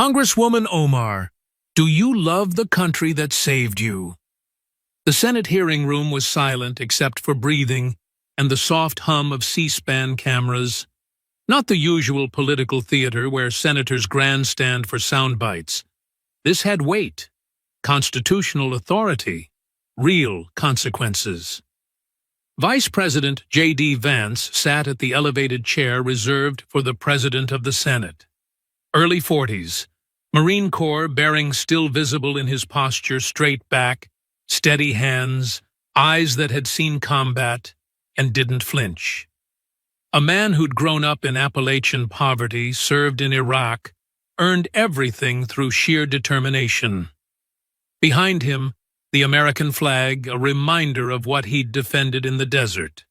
Congresswoman Omar, do you love the country that saved you? The Senate hearing room was silent except for breathing and the soft hum of C-SPAN cameras. Not the usual political theater where senators grandstand for sound bites. This had weight, constitutional authority, real consequences. Vice President J.D. Vance sat at the elevated chair reserved for the President of the Senate. Early 40s, Marine Corps bearing still visible in his posture, straight back, steady hands, eyes that had seen combat and didn't flinch. A man who'd grown up in Appalachian poverty, served in Iraq, earned everything through sheer determination. Behind him, the American flag, a reminder of what he'd defended in the desert.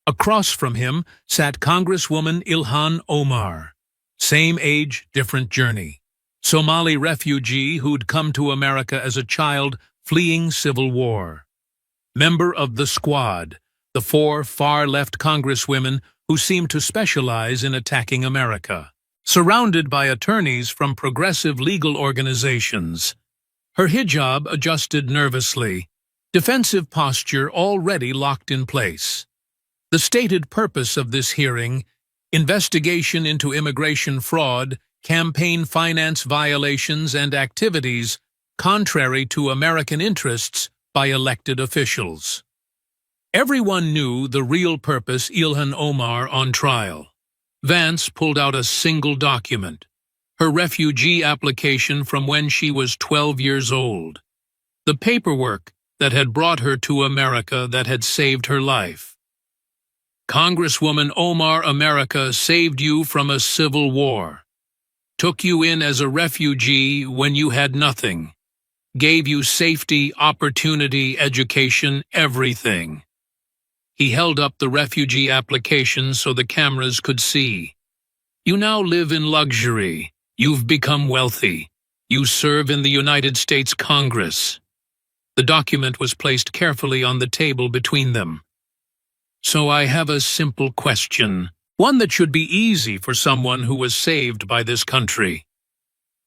Across from him sat Congresswoman Ilhan Omar. Same age, different journey. Somali refugee who'd come to America as a child fleeing civil war. Member of the Squad, the four far-left congresswomen who seemed to specialize in attacking America. Surrounded by attorneys from progressive legal organizations. Her hijab adjusted nervously, defensive posture already locked in place. The stated purpose of this hearing: investigation into immigration fraud, campaign finance violations, and activities contrary to American interests by elected officials. Everyone knew the real purpose: Ilhan Omar on trial. Vance pulled out a single document, her refugee application from when she was 12 years old. The paperwork that had brought her to America, that had saved her life. Congresswoman Omar, America saved you from a civil war. Took you in as a refugee when you had nothing. Gave you safety, opportunity, education, everything. He held up the refugee application so the cameras could see. You now live in luxury. You've become wealthy. You serve in the United States Congress. The document was placed carefully on the table between them. So I have a simple question, one that should be easy for someone who was saved by this country.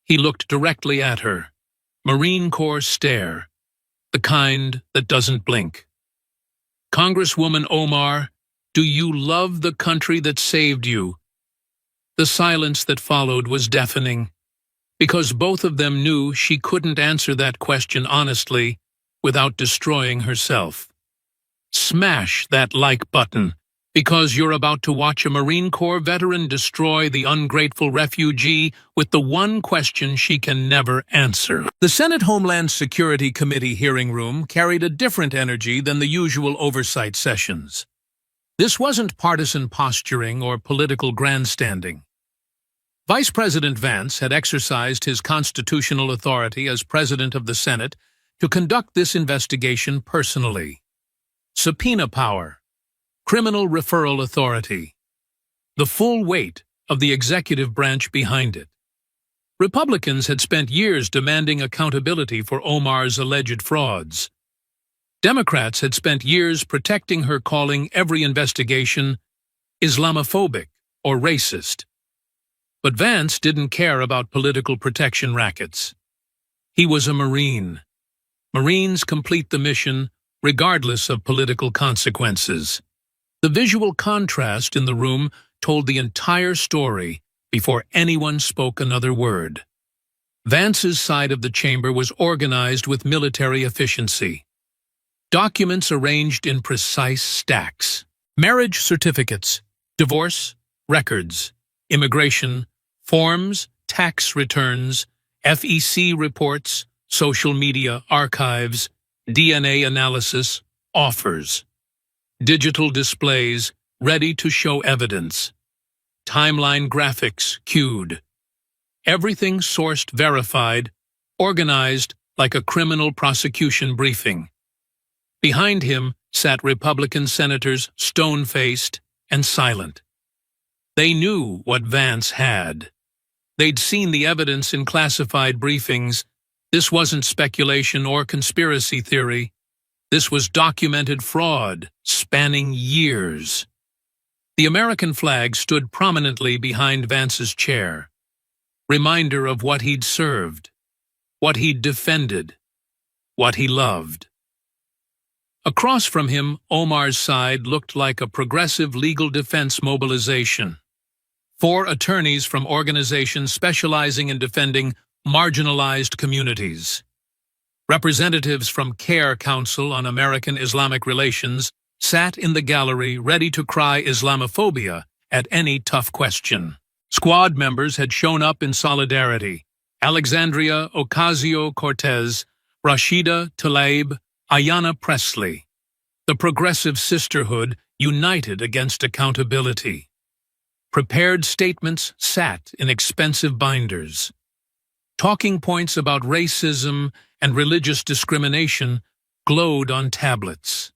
He looked directly at her. Marine Corps stare, the kind that doesn't blink. Congresswoman Omar, do you love the country that saved you? The silence that followed was deafening, because both of them knew she couldn't answer that question honestly without destroying herself. Smash that like button, because you're about to watch a Marine Corps veteran destroy the ungrateful refugee with the one question she can never answer. The Senate Homeland Security Committee hearing room carried a different energy than the usual oversight sessions. This wasn't partisan posturing or political grandstanding. Vice President Vance had exercised his constitutional authority as President of the Senate to conduct this investigation personally. Subpoena power, criminal referral authority, the full weight of the executive branch behind it. Republicans had spent years demanding accountability for Omar's alleged frauds. Democrats had spent years protecting her, calling every investigation Islamophobic or racist. But Vance didn't care about political protection rackets. He was a Marine. Marines complete the mission regardless of political consequences. The visual contrast in the room told the entire story before anyone spoke another word. Vance's side of the chamber was organized with military efficiency. Documents arranged in precise stacks. Marriage certificates, divorce, records, immigration, forms, tax returns, FEC reports, social media archives, DNA analysis, offers. Digital displays ready to show evidence. Timeline graphics queued. Everything sourced, verified, organized like a criminal prosecution briefing. Behind him sat Republican senators, stone-faced and silent. They knew what Vance had. They'd seen the evidence in classified briefings. This wasn't speculation or conspiracy theory. This was documented fraud, spanning years. The American flag stood prominently behind Vance's chair. reminder of what he'd served, what he'd defended, what he loved. Across from him, Omar's side looked like a progressive legal defense mobilization. 4 attorneys from organizations specializing in defending marginalized communities. Representatives from CARE Council on American Islamic Relations sat in the gallery ready to cry Islamophobia at any tough question. Squad members had shown up in solidarity. Alexandria Ocasio-Cortez, Rashida Tlaib, Ayanna Pressley. The progressive sisterhood united against accountability. Prepared statements sat in expensive binders. Talking points about racism and religious discrimination glowed on tablets.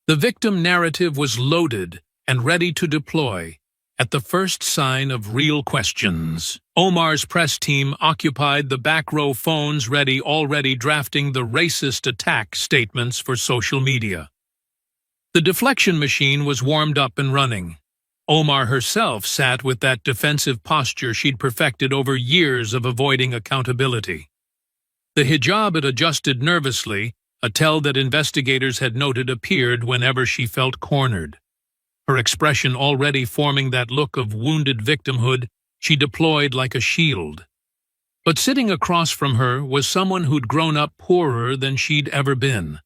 The victim narrative was loaded and ready to deploy at the first sign of real questions. Omar's press team occupied the back row phones already drafting the racist attack statements for social media. The deflection machine was warmed up and running. Omar herself sat with that defensive posture she'd perfected over years of avoiding accountability. The hijab it adjusted nervously, a tell that investigators had noted appeared whenever she felt cornered. Her expression already forming that look of wounded victimhood she deployed like a shield. But sitting across from her was someone who'd grown up poorer than she'd ever been.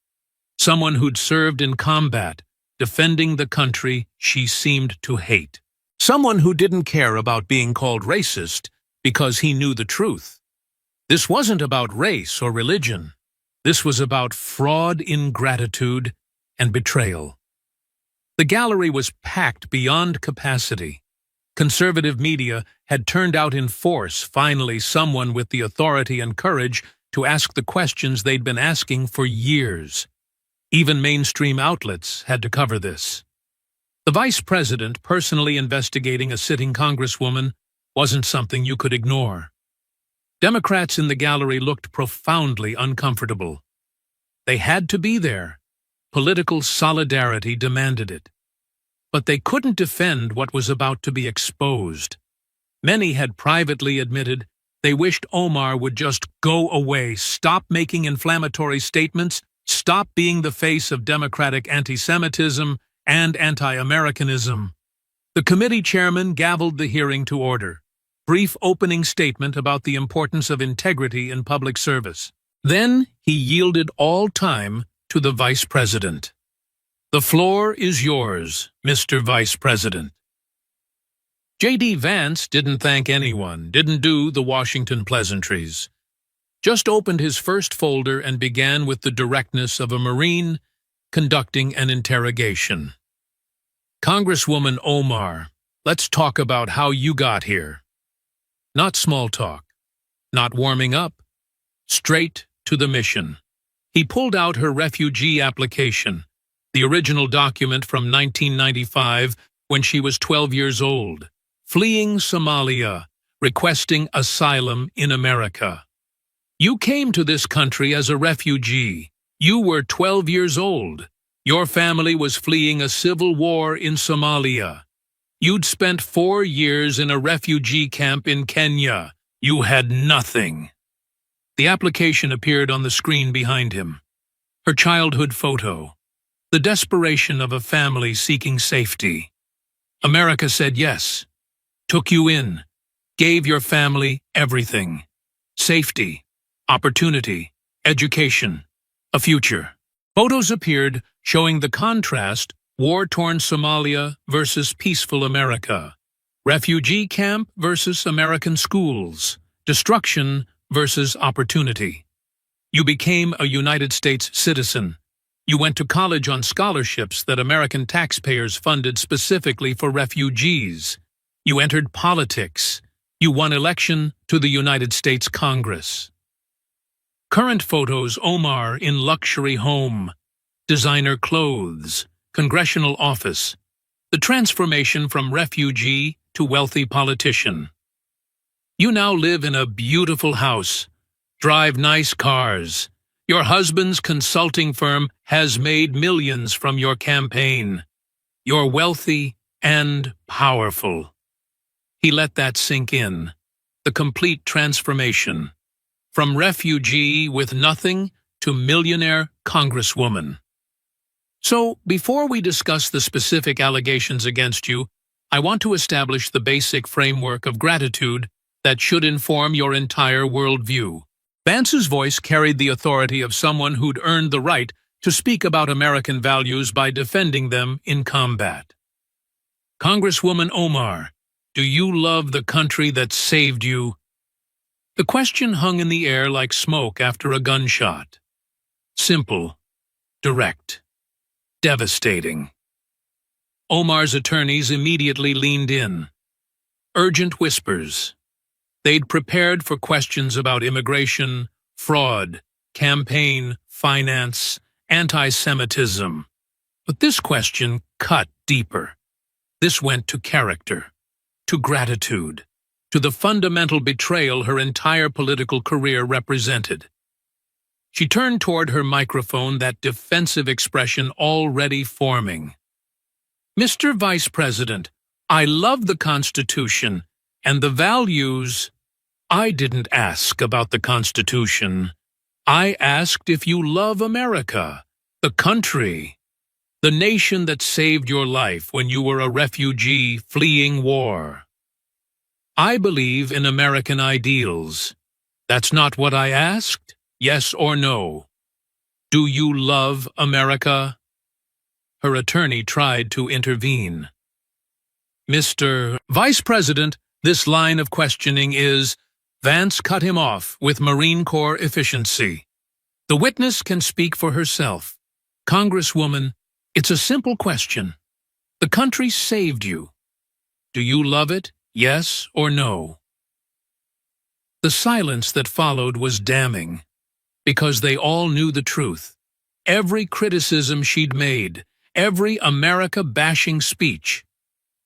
Someone who'd served in combat, defending the country she seemed to hate. Someone who didn't care about being called racist because he knew the truth. This wasn't about race or religion. This was about fraud, ingratitude, and betrayal. The gallery was packed beyond capacity. Conservative media had turned out in force, finally someone with the authority and courage to ask the questions they'd been asking for years. Even mainstream outlets had to cover this. The vice president personally investigating a sitting congresswoman wasn't something you could ignore. Democrats in the gallery looked profoundly uncomfortable. They had to be there. Political solidarity demanded it. But they couldn't defend what was about to be exposed. Many had privately admitted they wished Omar would just go away, stop making inflammatory statements, stop being the face of Democratic anti-Semitism and anti-Americanism. The committee chairman gavelled the hearing to order. Brief opening statement about the importance of integrity in public service. Then he yielded all time to the vice president. The floor is yours, Mr. Vice President. J.D. Vance didn't thank anyone, didn't do the Washington pleasantries. Just opened his first folder and began with the directness of a Marine conducting an interrogation. Congresswoman Omar, let's talk about how you got here. Not small talk, not warming up, straight to the mission. He pulled out her refugee application, the original document from 1995 when she was 12 years old, fleeing Somalia, requesting asylum in America. You came to this country as a refugee. You were 12 years old. Your family was fleeing a civil war in Somalia. You'd spent 4 years in a refugee camp in Kenya. You had nothing. The application appeared on the screen behind him. Her childhood photo. The desperation of a family seeking safety. America said yes. Took you in. Gave your family everything. Safety. Opportunity. Education. A future. Photos appeared showing the contrast: war-torn Somalia versus peaceful America. Refugee camp versus American schools. Destruction versus opportunity. You became a United States citizen. You went to college on scholarships that American taxpayers funded specifically for refugees. You entered politics. You won election to the United States Congress. Current photos: Omar in luxury home, designer clothes, congressional office. The transformation from refugee to wealthy politician. You now live in a beautiful house, drive nice cars. Your husband's consulting firm has made millions from your campaign. You're wealthy and powerful. He let that sink in. the complete transformation. From refugee with nothing to millionaire congresswoman. So, before we discuss the specific allegations against you, I want to establish the basic framework of gratitude that should inform your entire worldview. Vance's voice carried the authority of someone who'd earned the right to speak about American values by defending them in combat. Congresswoman Omar, do you love the country that saved you? The question hung in the air like smoke after a gunshot. Simple, direct, devastating. Omar's attorneys immediately leaned in. Urgent whispers. They'd prepared for questions about immigration, fraud, campaign, finance, anti-Semitism. But this question cut deeper. This went to character, to gratitude, to the fundamental betrayal her entire political career represented. She turned toward her microphone, that defensive expression already forming. Mr. Vice President, I love the Constitution and the values. I didn't ask about the Constitution. I asked if you love America, the country, the nation that saved your life when you were a refugee fleeing war. I believe in American ideals. That's not what I asked, yes or no. Do you love America? Her attorney tried to intervene. Mr. Vice President, this line of questioning is... Vance cut him off with Marine Corps efficiency. The witness can speak for herself. Congresswoman, it's a simple question. The country saved you. Do you love it, yes or no? The silence that followed was damning, because they all knew the truth. Every criticism she'd made, every America-bashing speech,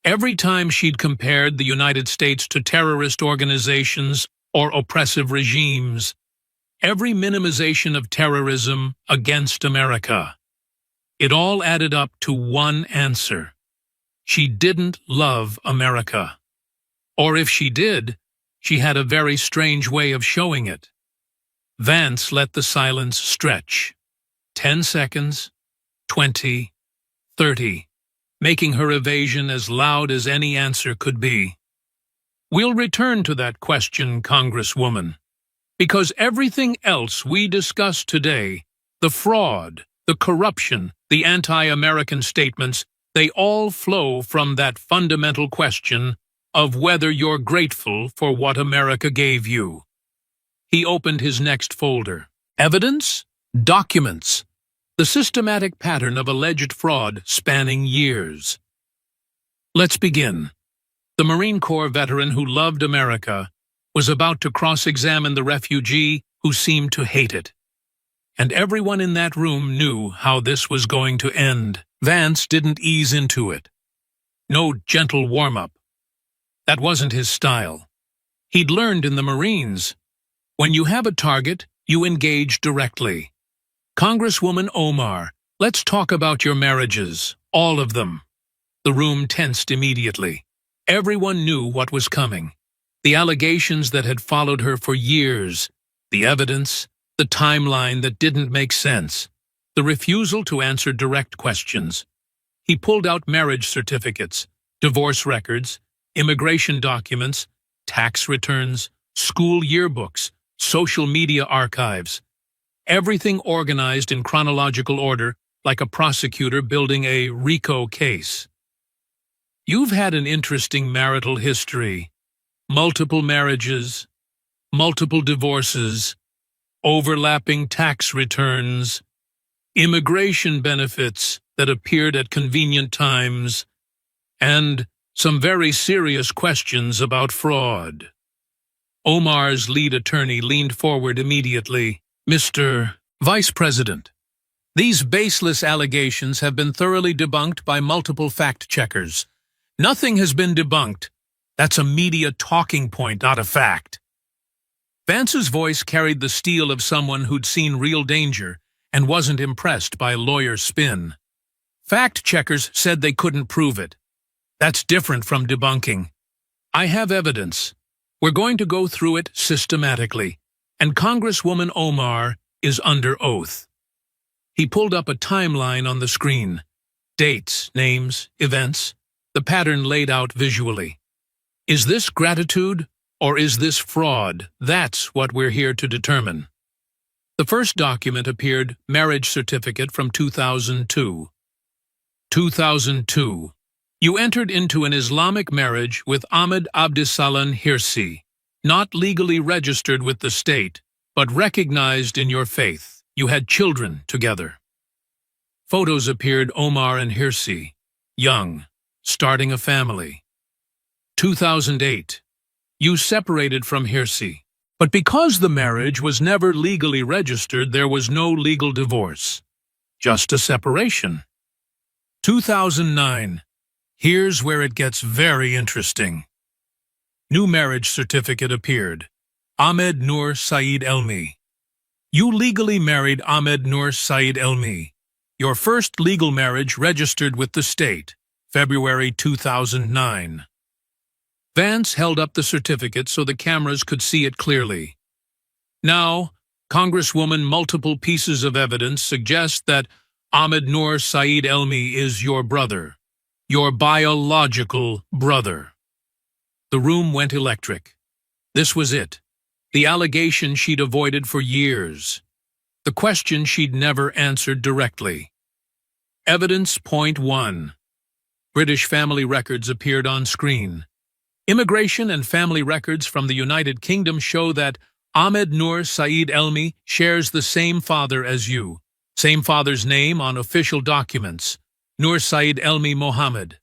every time she'd compared the United States to terrorist organizations or oppressive regimes, every minimization of terrorism against America. It all added up to one answer. She didn't love America. Or if she did, she had a very strange way of showing it. Vance let the silence stretch. 10 seconds, 20, 30, making her evasion as loud as any answer could be. We'll return to that question, Congresswoman, because everything else we discussed today, the fraud, the corruption, the anti-American statements, they all flow from that fundamental question of whether you're grateful for what America gave you. He opened his next folder. Evidence? Documents. The systematic pattern of alleged fraud spanning years. Let's begin. The Marine Corps veteran who loved America was about to cross-examine the refugee who seemed to hate it. And everyone in that room knew how this was going to end. Vance didn't ease into it. No gentle warm-up. That wasn't his style. He'd learned in the Marines, when you have a target, you engage directly. Congresswoman Omar, let's talk about your marriages, all of them. The room tensed immediately. Everyone knew what was coming. The allegations that had followed her for years, the evidence, the timeline that didn't make sense, the refusal to answer direct questions. He pulled out marriage certificates, divorce records, immigration documents, tax returns, school yearbooks, social media archives. Everything organized in chronological order, like a prosecutor building a RICO case. You've had an interesting marital history. Multiple marriages, multiple divorces, overlapping tax returns, immigration benefits that appeared at convenient times, and some very serious questions about fraud. Omar's lead attorney leaned forward immediately. Mr. Vice President, these baseless allegations have been thoroughly debunked by multiple fact-checkers. Nothing has been debunked. That's a media talking point, not a fact. Vance's voice carried the steel of someone who'd seen real danger and wasn't impressed by a lawyer's spin. Fact-checkers said they couldn't prove it. That's different from debunking. I have evidence. We're going to go through it systematically, and Congresswoman Omar is under oath. He pulled up a timeline on the screen. Dates, names, events, the pattern laid out visually. Is this gratitude or is this fraud? That's what we're here to determine. The first document appeared, marriage certificate from 2002. 2002. You entered into an Islamic marriage with Ahmed Abdisalan Hirsi, not legally registered with the state, but recognized in your faith. You had children together. Photos appeared, Omar and Hirsi, young, starting a family. 2008. You separated from Hirsi, but because the marriage was never legally registered, there was no legal divorce, just a separation. 2009. Here's where it gets very interesting. New marriage certificate appeared. Ahmed Noor Saeed Elmi. You legally married Ahmed Noor Saeed Elmi. Your first legal marriage registered with the state, February 2009. Vance held up the certificate so the cameras could see it clearly. Now, Congresswoman, multiple pieces of evidence suggest that Ahmed Noor Saeed Elmi is your brother, your biological brother. The room went electric. This was it. The allegation she'd avoided for years. The question she'd never answered directly. Evidence point 1. British family records appeared on screen. Immigration and family records from the United Kingdom show that Ahmed Noor Saeed Elmi shares the same father as you. Same father's name on official documents. Noor Saeed Elmi Mohammed.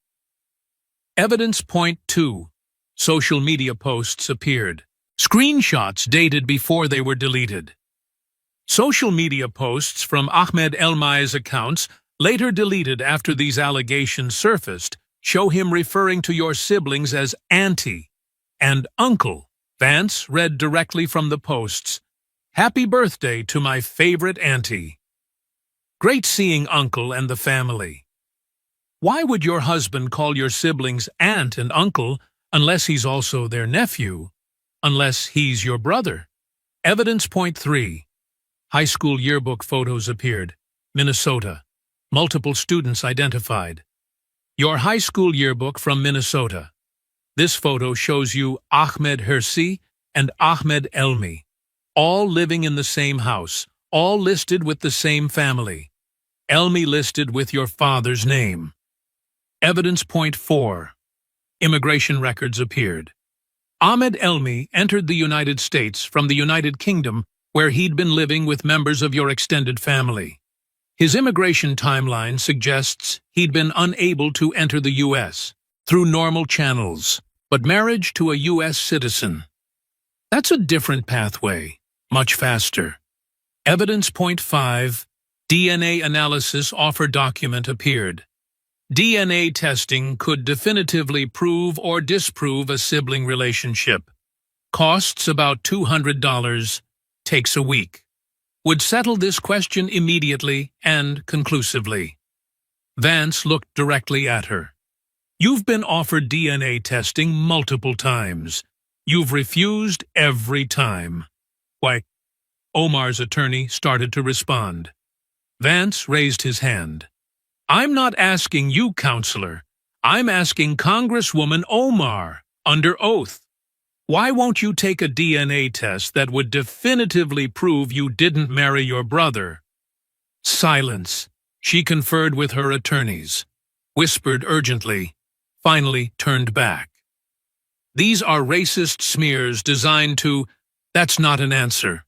Evidence point 2. Social media posts appeared. Screenshots dated before they were deleted. Social media posts from Ahmed Elmi's accounts, later deleted after these allegations surfaced, show him referring to your siblings as auntie and uncle. Vance read directly from the posts, "Happy birthday to my favorite auntie. Great seeing uncle and the family." Why would your husband call your siblings aunt and uncle unless he's also their nephew, unless he's your brother? Evidence point 3. High school yearbook photos appeared. Minnesota. Multiple students identified. Your high school yearbook from Minnesota. This photo shows you Ahmed Hirsi and Ahmed Elmi, all living in the same house, all listed with the same family. Elmi listed with your father's name. Evidence point 4. Immigration records appeared. Ahmed Elmi entered the United States from the United Kingdom, where he'd been living with members of your extended family. His immigration timeline suggests he'd been unable to enter the U.S. through normal channels, but marriage to a U.S. citizen. That's a different pathway, much faster. Evidence point 5. DNA analysis offer document appeared. DNA testing could definitively prove or disprove a sibling relationship. Costs about $200. Takes a week. Would settle this question immediately and conclusively. Vance looked directly at her. You've been offered DNA testing multiple times. You've refused every time. Why? Omar's attorney started to respond. Vance raised his hand. I'm not asking you, counselor. I'm asking Congresswoman Omar, under oath. Why won't you take a DNA test that would definitively prove you didn't marry your brother? Silence. She conferred with her attorneys, whispered urgently, finally turned back. These are racist smears designed to... That's not an answer.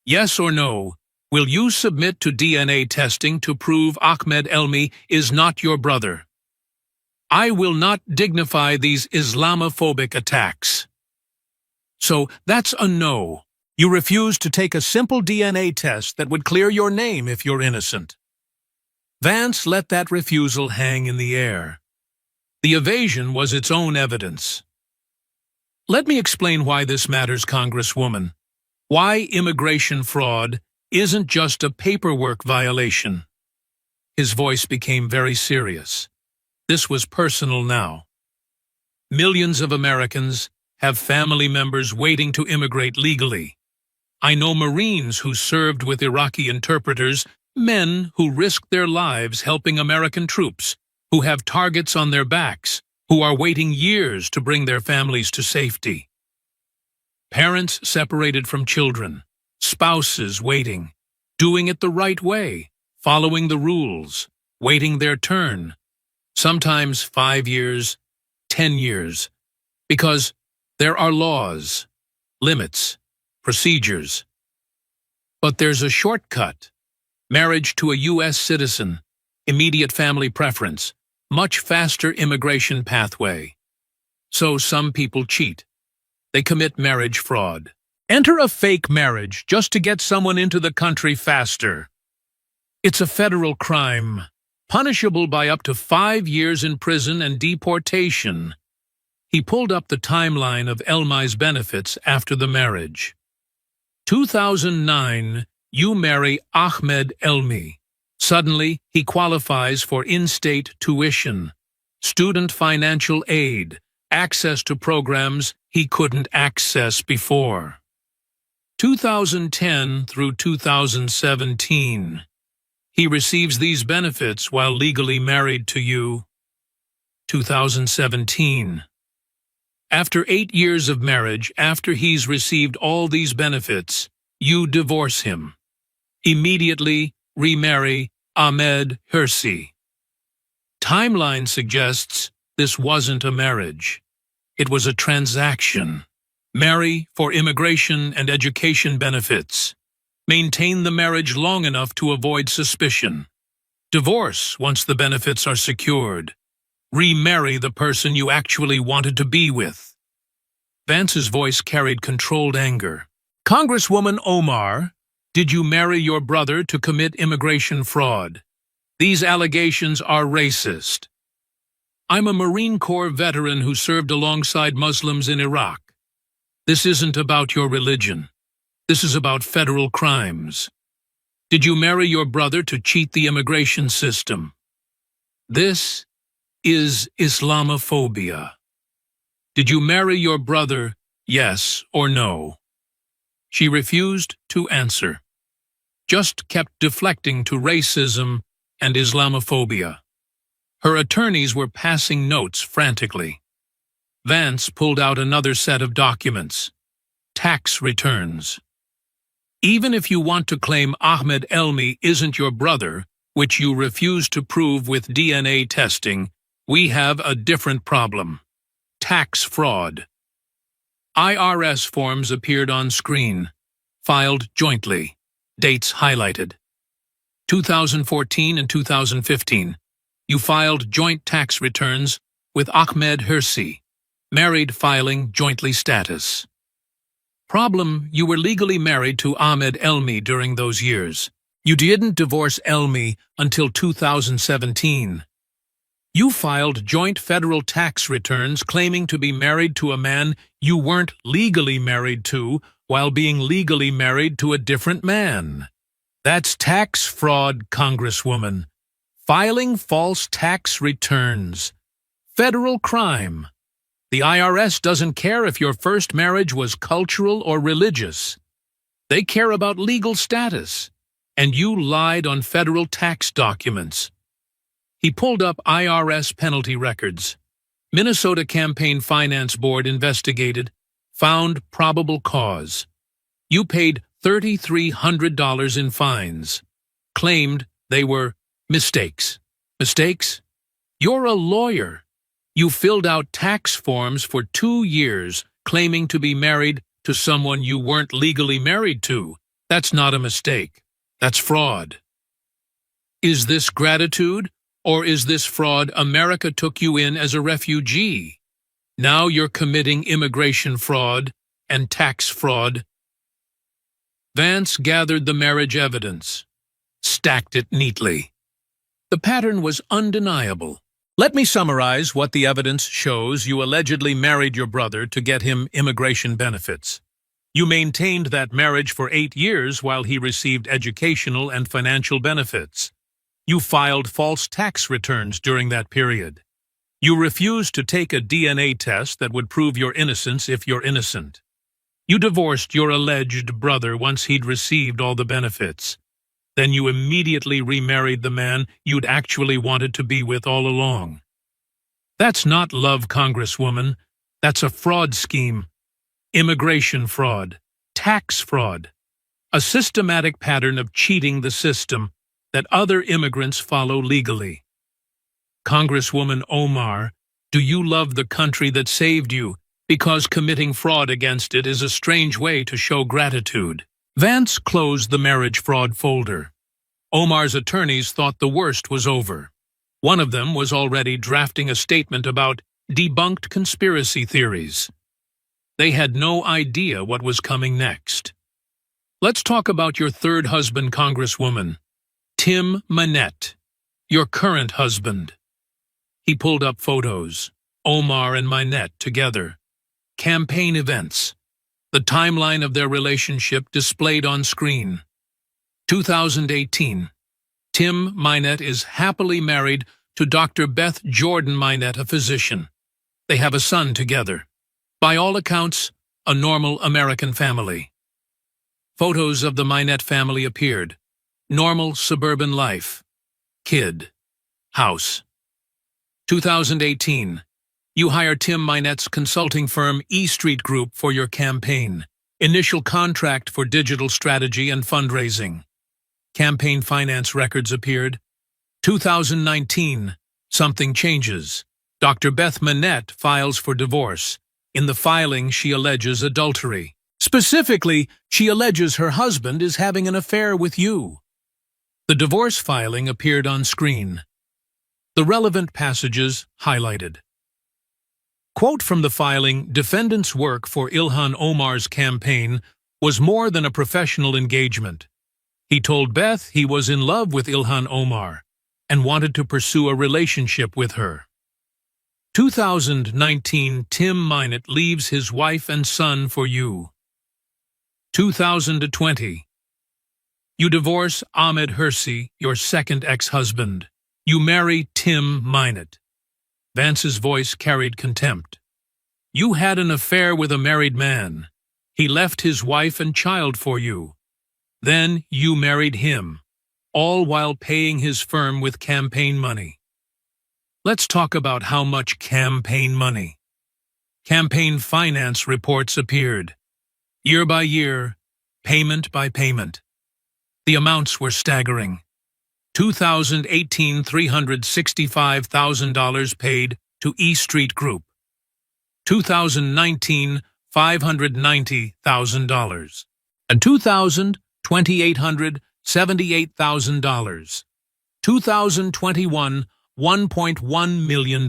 Yes or no, will you submit to DNA testing to prove Ahmed Elmi is not your brother? I will not dignify these Islamophobic attacks. So that's a no. You refuse to take a simple DNA test that would clear your name if you're innocent. Vance let that refusal hang in the air. The evasion was its own evidence. Let me explain why this matters, Congresswoman. Why immigration fraud isn't just a paperwork violation. His voice became very serious. This was personal now. Millions of Americans, have family members waiting to immigrate legally. I know Marines who served with Iraqi interpreters, men who risked their lives helping American troops, who have targets on their backs, who are waiting years to bring their families to safety. Parents separated from children, spouses waiting, doing it the right way, following the rules, waiting their turn, sometimes 5 years, 10 years, because there are laws, limits, procedures. But there's a shortcut: marriage to a U.S. citizen, immediate family preference, much faster immigration pathway. So some people cheat. They commit marriage fraud. Enter a fake marriage just to get someone into the country faster. It's a federal crime, punishable by up to 5 years in prison and deportation. He pulled up the timeline of Elmi's benefits after the marriage. 2009, you marry Ahmed Elmi. Suddenly, he qualifies for in-state tuition, student financial aid, access to programs he couldn't access before. 2010 through 2017. He receives these benefits while legally married to you. 2017. After 8 years of marriage, after he's received all these benefits, you divorce him. Immediately remarry Ahmed Hirsi. Timeline suggests this wasn't a marriage. It was a transaction. Marry for immigration and education benefits. Maintain the marriage long enough to avoid suspicion. Divorce once the benefits are secured. Remarry the person you actually wanted to be with. Vance's voice carried controlled anger. Congresswoman Omar, did you marry your brother to commit immigration fraud? These allegations are racist. I'm a Marine Corps veteran who served alongside Muslims in Iraq. This isn't about your religion. This is about federal crimes. Did you marry your brother to cheat the immigration system? This is Islamophobia. Did you marry your brother, yes or no? She refused to answer, just kept deflecting to racism and Islamophobia. Her attorneys were passing notes frantically. Vance pulled out another set of documents. Tax returns. Even if you want to claim Ahmed Elmi isn't your brother, which you refuse to prove with DNA testing, we have a different problem. Tax fraud. IRS forms appeared on screen, filed jointly, dates highlighted. 2014 and 2015. You filed joint tax returns with Ahmed Hirsi, married filing jointly status. Problem: you were legally married to Ahmed Elmi during those years. You didn't divorce Elmi until 2017. You filed joint federal tax returns claiming to be married to a man you weren't legally married to while being legally married to a different man. That's tax fraud, Congresswoman. Filing false tax returns. Federal crime. The IRS doesn't care if your first marriage was cultural or religious. They care about legal status. And you lied on federal tax documents. He pulled up IRS penalty records. Minnesota Campaign Finance Board investigated, found probable cause. You paid $3,300 in fines. Claimed they were mistakes. Mistakes? You're a lawyer. You filled out tax forms for 2 years claiming to be married to someone you weren't legally married to. That's not a mistake. That's fraud. Is this gratitude, or is this fraud? America took you in as a refugee. Now you're committing immigration fraud and tax fraud. Vance gathered the marriage evidence, stacked it neatly. The pattern was undeniable. Let me summarize what the evidence shows. You allegedly married your brother to get him immigration benefits. You maintained that marriage for 8 years while he received educational and financial benefits. You filed false tax returns during that period. You refused to take a DNA test that would prove your innocence if you're innocent. You divorced your alleged brother once he'd received all the benefits. Then you immediately remarried the man you'd actually wanted to be with all along. That's not love, Congresswoman. That's a fraud scheme. Immigration fraud. Tax fraud. A systematic pattern of cheating the system that other immigrants follow legally. Congresswoman Omar, do you love the country that saved you because committing fraud against it is a strange way to show gratitude? Vance closed the marriage fraud folder. Omar's attorneys thought the worst was over. One of them was already drafting a statement about debunked conspiracy theories. They had no idea what was coming next. Let's talk about your third husband, Congresswoman. Tim Minette, your current husband. He pulled up photos, Omar and Minette together. Campaign events. The timeline of their relationship displayed on screen. 2018. Tim Minette is happily married to Dr. Beth Jordan Minette, a physician. They have a son together. By all accounts, a normal American family. Photos of the Minette family appeared. Normal suburban life. Kid. House. 2018. You hire Tim Minette's consulting firm E Street Group for your campaign. Initial contract for digital strategy and fundraising. Campaign finance records appeared. 2019. Something changes. Dr. Beth Minette files for divorce. In the filing, she alleges adultery. Specifically, she alleges her husband is having an affair with you. The divorce filing appeared on screen. The relevant passages highlighted. Quote from the filing, defendant's work for Ilhan Omar's campaign was more than a professional engagement. He told Beth he was in love with Ilhan Omar and wanted to pursue a relationship with her. 2019, Tim Minette leaves his wife and son for you. 2020. You divorce Ahmed Hirsi, your second ex-husband. You marry Tim Minette. Vance's voice carried contempt. You had an affair with a married man. He left his wife and child for you. Then you married him, all while paying his firm with campaign money. Let's talk about how much campaign money. Campaign finance reports appeared. Year by year, payment by payment. The amounts were staggering. 2018, $365,000 paid to E Street Group. 2019, $590,000. And 2000, $2,878,000. 2021, $1.1 million.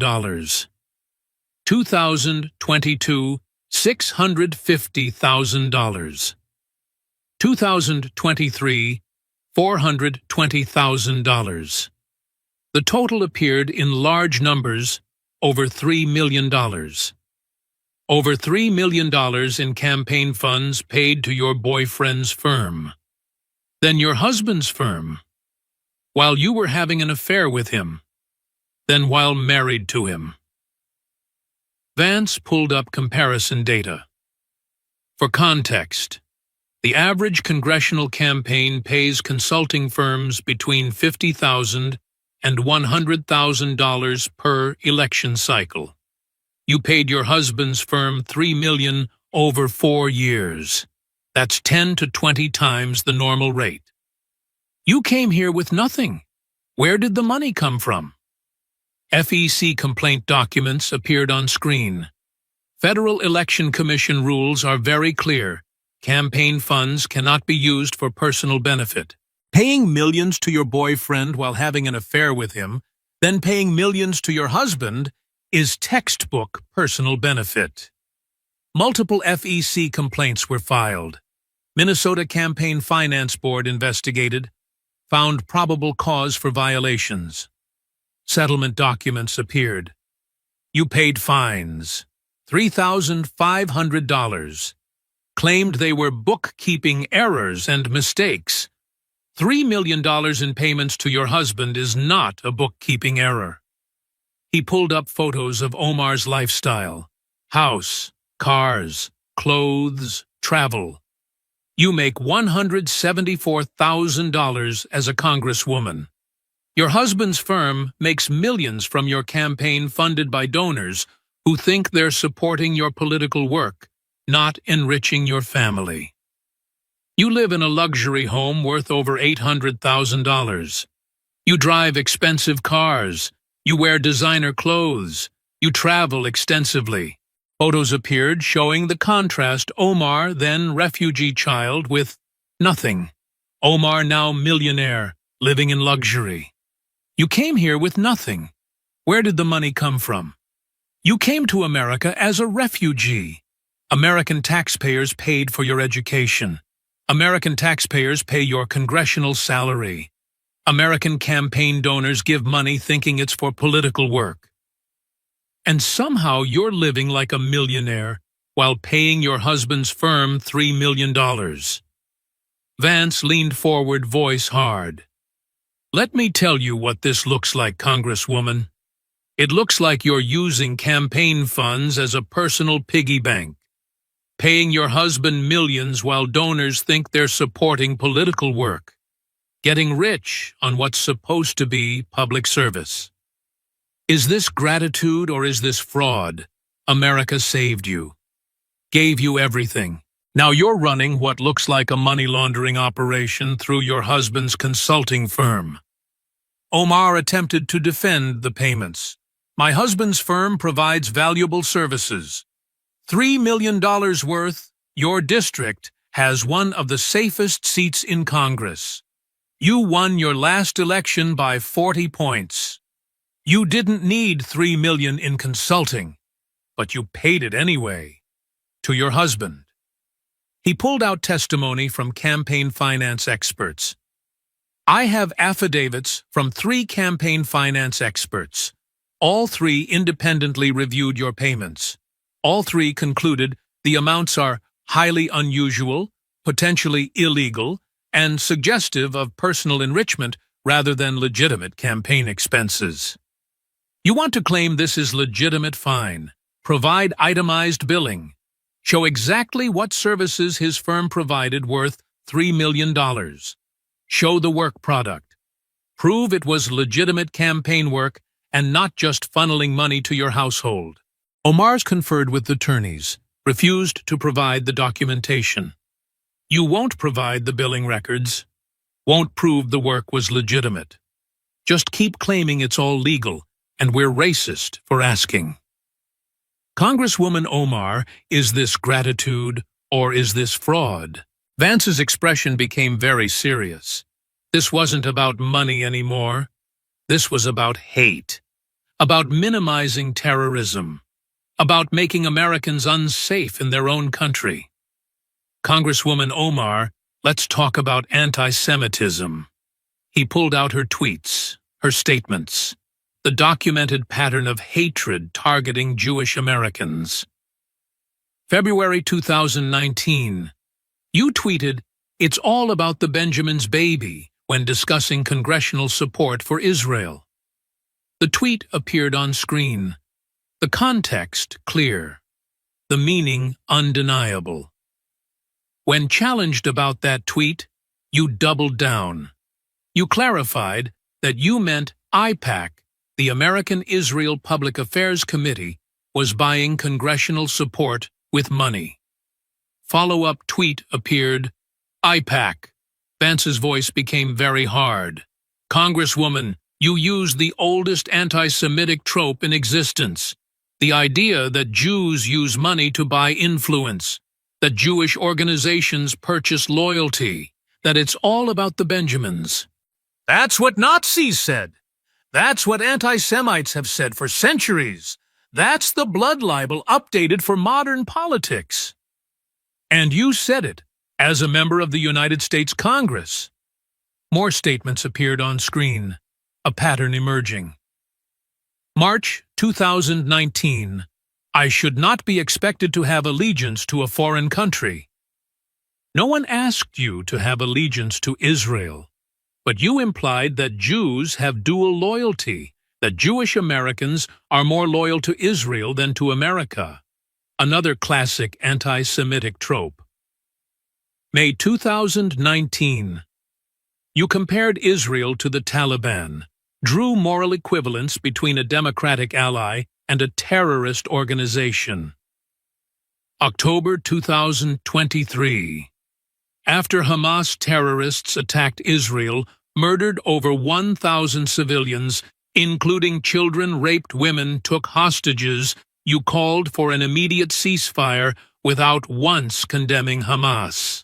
2022, $650,000. 2023, $420,000. The total appeared in large numbers, over $3 million. Over $3 million in campaign funds paid to your boyfriend's firm. Then your husband's firm, while you were having an affair with him. Then while married to him. Vance pulled up comparison data. For context, the average congressional campaign pays consulting firms between $50,000 and $100,000 per election cycle. You paid your husband's firm $3 million over 4 years. That's 10 to 20 times the normal rate. You came here with nothing. Where did the money come from? FEC complaint documents appeared on screen. Federal Election Commission rules are very clear. Campaign funds cannot be used for personal benefit. Paying millions to your boyfriend while having an affair with him, then paying millions to your husband, is textbook personal benefit. Multiple FEC complaints were filed. Minnesota Campaign Finance Board investigated, found probable cause for violations. Settlement documents appeared. You paid fines, $3,500. Claimed they were bookkeeping errors and mistakes. $3 million in payments to your husband is not a bookkeeping error. He pulled up photos of Omar's lifestyle. House, cars, clothes, travel. You make $174,000 as a congresswoman. Your husband's firm makes millions from your campaign funded by donors who think they're supporting your political work, not enriching your family. You live in a luxury home worth over $800,000. You drive expensive cars. You wear designer clothes. You travel extensively. Photos appeared showing the contrast: Omar, then refugee child, with nothing. Omar, now millionaire, living in luxury. You came here with nothing. Where did the money come from? You came to America as a refugee. American taxpayers paid for your education. American taxpayers pay your congressional salary. American campaign donors give money thinking it's for political work. And somehow you're living like a millionaire while paying your husband's firm $3 million. Vance leaned forward, voice hard. Let me tell you what this looks like, Congresswoman. It looks like you're using campaign funds as a personal piggy bank, paying your husband millions while donors think they're supporting political work, getting rich on what's supposed to be public service. Is this gratitude or is this fraud? America saved you, gave you everything. Now you're running what looks like a money laundering operation through your husband's consulting firm. Omar attempted to defend the payments. My husband's firm provides valuable services. $3 million worth. Your district has one of the safest seats in Congress. You won your last election by 40 points. You didn't need $3 million in consulting, but you paid it anyway. To your husband. He pulled out testimony from campaign finance experts. I have affidavits from 3 campaign finance experts. All 3 independently reviewed your payments. All 3 concluded the amounts are highly unusual, potentially illegal, and suggestive of personal enrichment rather than legitimate campaign expenses. You want to claim this is legitimate? Fine. Provide itemized billing. Show exactly what services his firm provided worth $3 million. Show the work product. Prove it was legitimate campaign work and not just funneling money to your household. Omar's conferred with attorneys, refused to provide the documentation. You won't provide the billing records, won't prove the work was legitimate. Just keep claiming it's all legal, and we're racist for asking. Congresswoman Omar, is this gratitude or is this fraud? Vance's expression became very serious. This wasn't about money anymore. This was about hate, about minimizing terrorism, about making Americans unsafe in their own country. Congresswoman Omar, let's talk about anti-Semitism. He pulled out her tweets, her statements, the documented pattern of hatred targeting Jewish Americans. February 2019. You tweeted, "It's all about the Benjamin's baby," when discussing congressional support for Israel. The tweet appeared on screen. The context clear. The meaning undeniable. When challenged about that tweet, you doubled down. You clarified that you meant IPAC, the American Israel Public Affairs Committee, was buying congressional support with money. Follow-up tweet appeared, IPAC. Vance's voice became very hard. Congresswoman, you used the oldest anti-Semitic trope in existence. The idea that Jews use money to buy influence, that Jewish organizations purchase loyalty, that it's all about the Benjamins. That's what Nazis said. That's what anti-Semites have said for centuries. That's the blood libel updated for modern politics. And you said it, as a member of the United States Congress. More statements appeared on screen, a pattern emerging. March 2019. I should not be expected to have allegiance to a foreign country. No one asked you to have allegiance to Israel, but you implied that Jews have dual loyalty, that Jewish Americans are more loyal to Israel than to America, another classic anti-Semitic trope. May 2019. You compared Israel to the Taliban, drew moral equivalence between a democratic ally and a terrorist organization. October 2023. After Hamas terrorists attacked Israel, murdered over 1,000 civilians, including children, raped women, took hostages, you called for an immediate ceasefire without once condemning Hamas.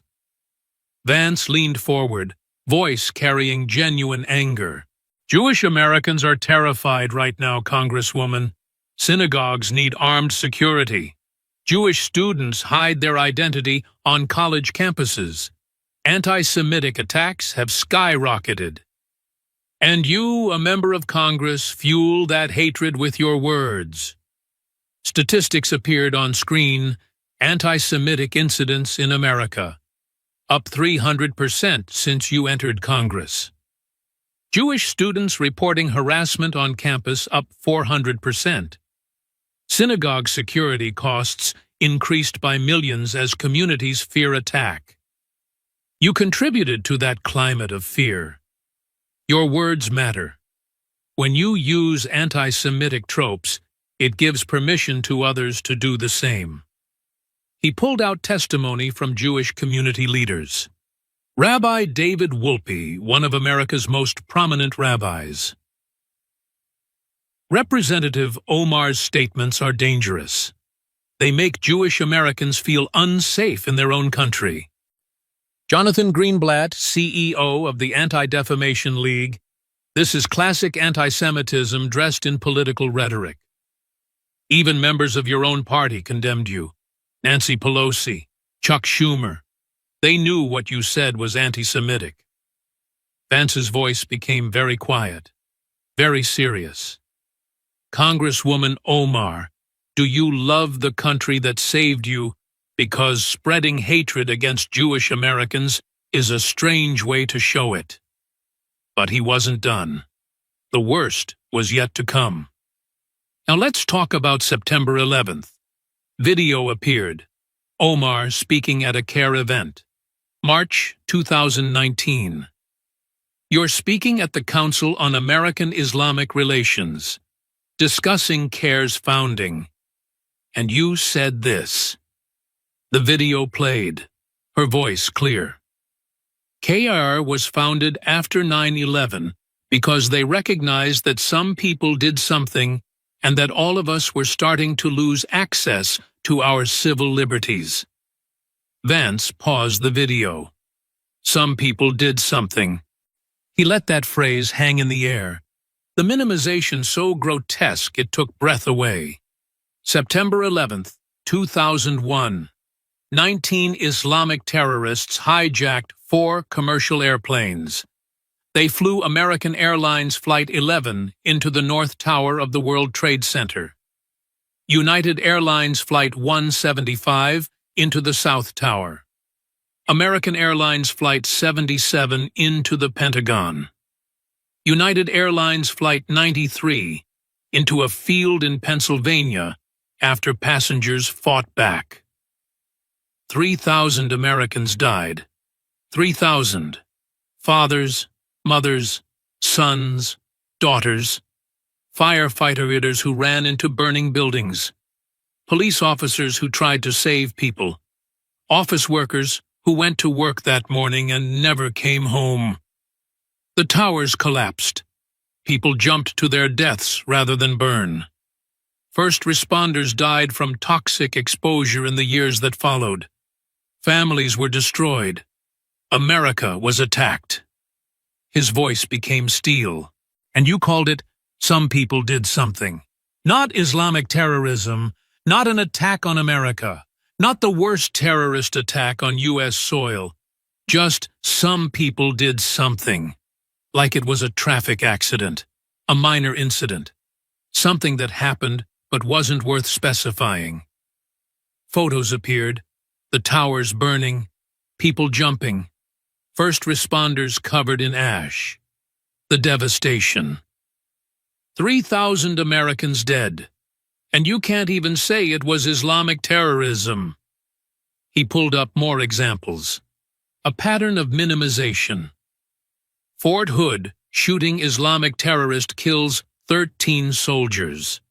Vance leaned forward, voice carrying genuine anger. Jewish Americans are terrified right now, Congresswoman. Synagogues need armed security. Jewish students hide their identity on college campuses. Anti-Semitic attacks have skyrocketed. And you, a member of Congress, fuel that hatred with your words. Statistics appeared on screen. Anti-Semitic incidents in America, up 300% since you entered Congress. Jewish students reporting harassment on campus, up 400%. Synagogue security costs increased by millions as communities fear attack. You contributed to that climate of fear. Your words matter. When you use anti-Semitic tropes, it gives permission to others to do the same. He pulled out testimony from Jewish community leaders. Rabbi David Wolpe, one of America's most prominent rabbis. Representative Omar's statements are dangerous. They make Jewish Americans feel unsafe in their own country. Jonathan Greenblatt, CEO of the Anti-Defamation League. This is classic anti-Semitism dressed in political rhetoric. Even members of your own party condemned you. Nancy Pelosi, Chuck Schumer. They knew what you said was anti-Semitic. Vance's voice became very quiet, very serious. Congresswoman Omar, do you love the country that saved you? Because spreading hatred against Jewish Americans is a strange way to show it. But he wasn't done. The worst was yet to come. Now let's talk about September 11th. Video appeared. Omar speaking at a CARE event. March 2019. You're speaking at the Council on American-Islamic Relations, discussing CARE's founding. And you said this. The video played, her voice clear. CARE was founded after 9/11 because they recognized that some people did something and that all of us were starting to lose access to our civil liberties. Vance paused the video. Some people did something. He let that phrase hang in the air, the minimization so grotesque it took breath away. September 11th, 2001. 19 Islamic terrorists hijacked 4 commercial airplanes. They flew American Airlines Flight 11 into the North Tower of the World Trade Center. United Airlines Flight 175 into the South Tower. American Airlines Flight 77 into the Pentagon. United Airlines Flight 93 into a field in Pennsylvania after passengers fought back. 3,000 Americans died. 3,000. Fathers, mothers, sons, daughters, firefighters who ran into burning buildings, police officers who tried to save people, office workers who went to work that morning and never came home. The towers collapsed. People jumped to their deaths rather than burn. First responders died from toxic exposure in the years that followed. Families were destroyed. America was attacked. His voice became steel. And you called it, some people did something. Not Islamic terrorism, not an attack on America, not the worst terrorist attack on U.S. soil. Just some people did something. Like it was a traffic accident, a minor incident. Something that happened but wasn't worth specifying. Photos appeared, the towers burning, people jumping, first responders covered in ash. The devastation. 3,000 Americans dead. And you can't even say it was Islamic terrorism. He pulled up more examples. A pattern of minimization. Fort Hood, shooting Islamic terrorist kills 13 soldiers.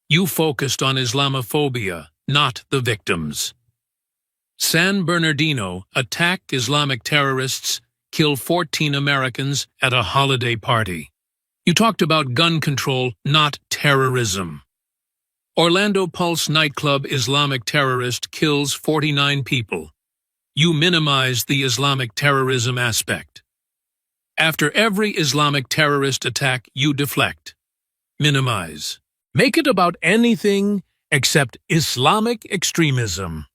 You focused on Islamophobia, not the victims. San Bernardino, attack Islamic terrorists, kill 14 Americans at a holiday party. You talked about gun control, not terrorism. Orlando Pulse nightclub Islamic terrorist kills 49 people. You minimized the Islamic terrorism aspect. After every Islamic terrorist attack, you deflect. Minimize. Make it about anything except Islamic extremism.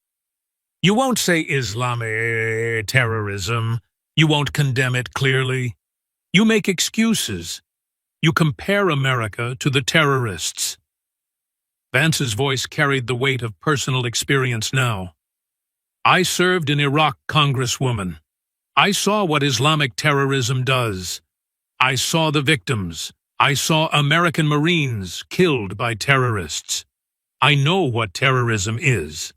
You won't say Islamic terrorism. You won't condemn it clearly. You make excuses. You compare America to the terrorists. Vance's voice carried the weight of personal experience now. I served in Iraq, Congresswoman. I saw what Islamic terrorism does. I saw the victims. I saw American Marines killed by terrorists. I know what terrorism is.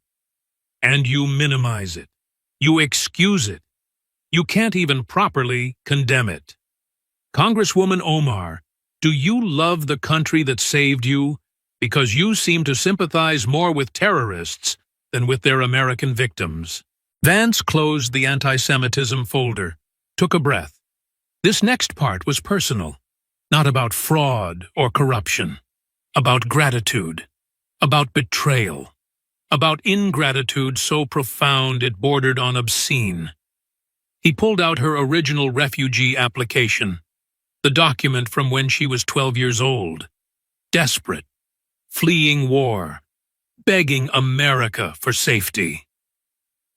And you minimize it. You excuse it. You can't even properly condemn it. Congresswoman Omar, do you love the country that saved you? Because you seem to sympathize more with terrorists than with their American victims. Vance closed the anti-Semitism folder, took a breath. This next part was personal, not about fraud or corruption, about gratitude, about betrayal, about ingratitude so profound it bordered on obscene. He pulled out her original refugee application, the document from when she was 12 years old, desperate, fleeing war, begging America for safety.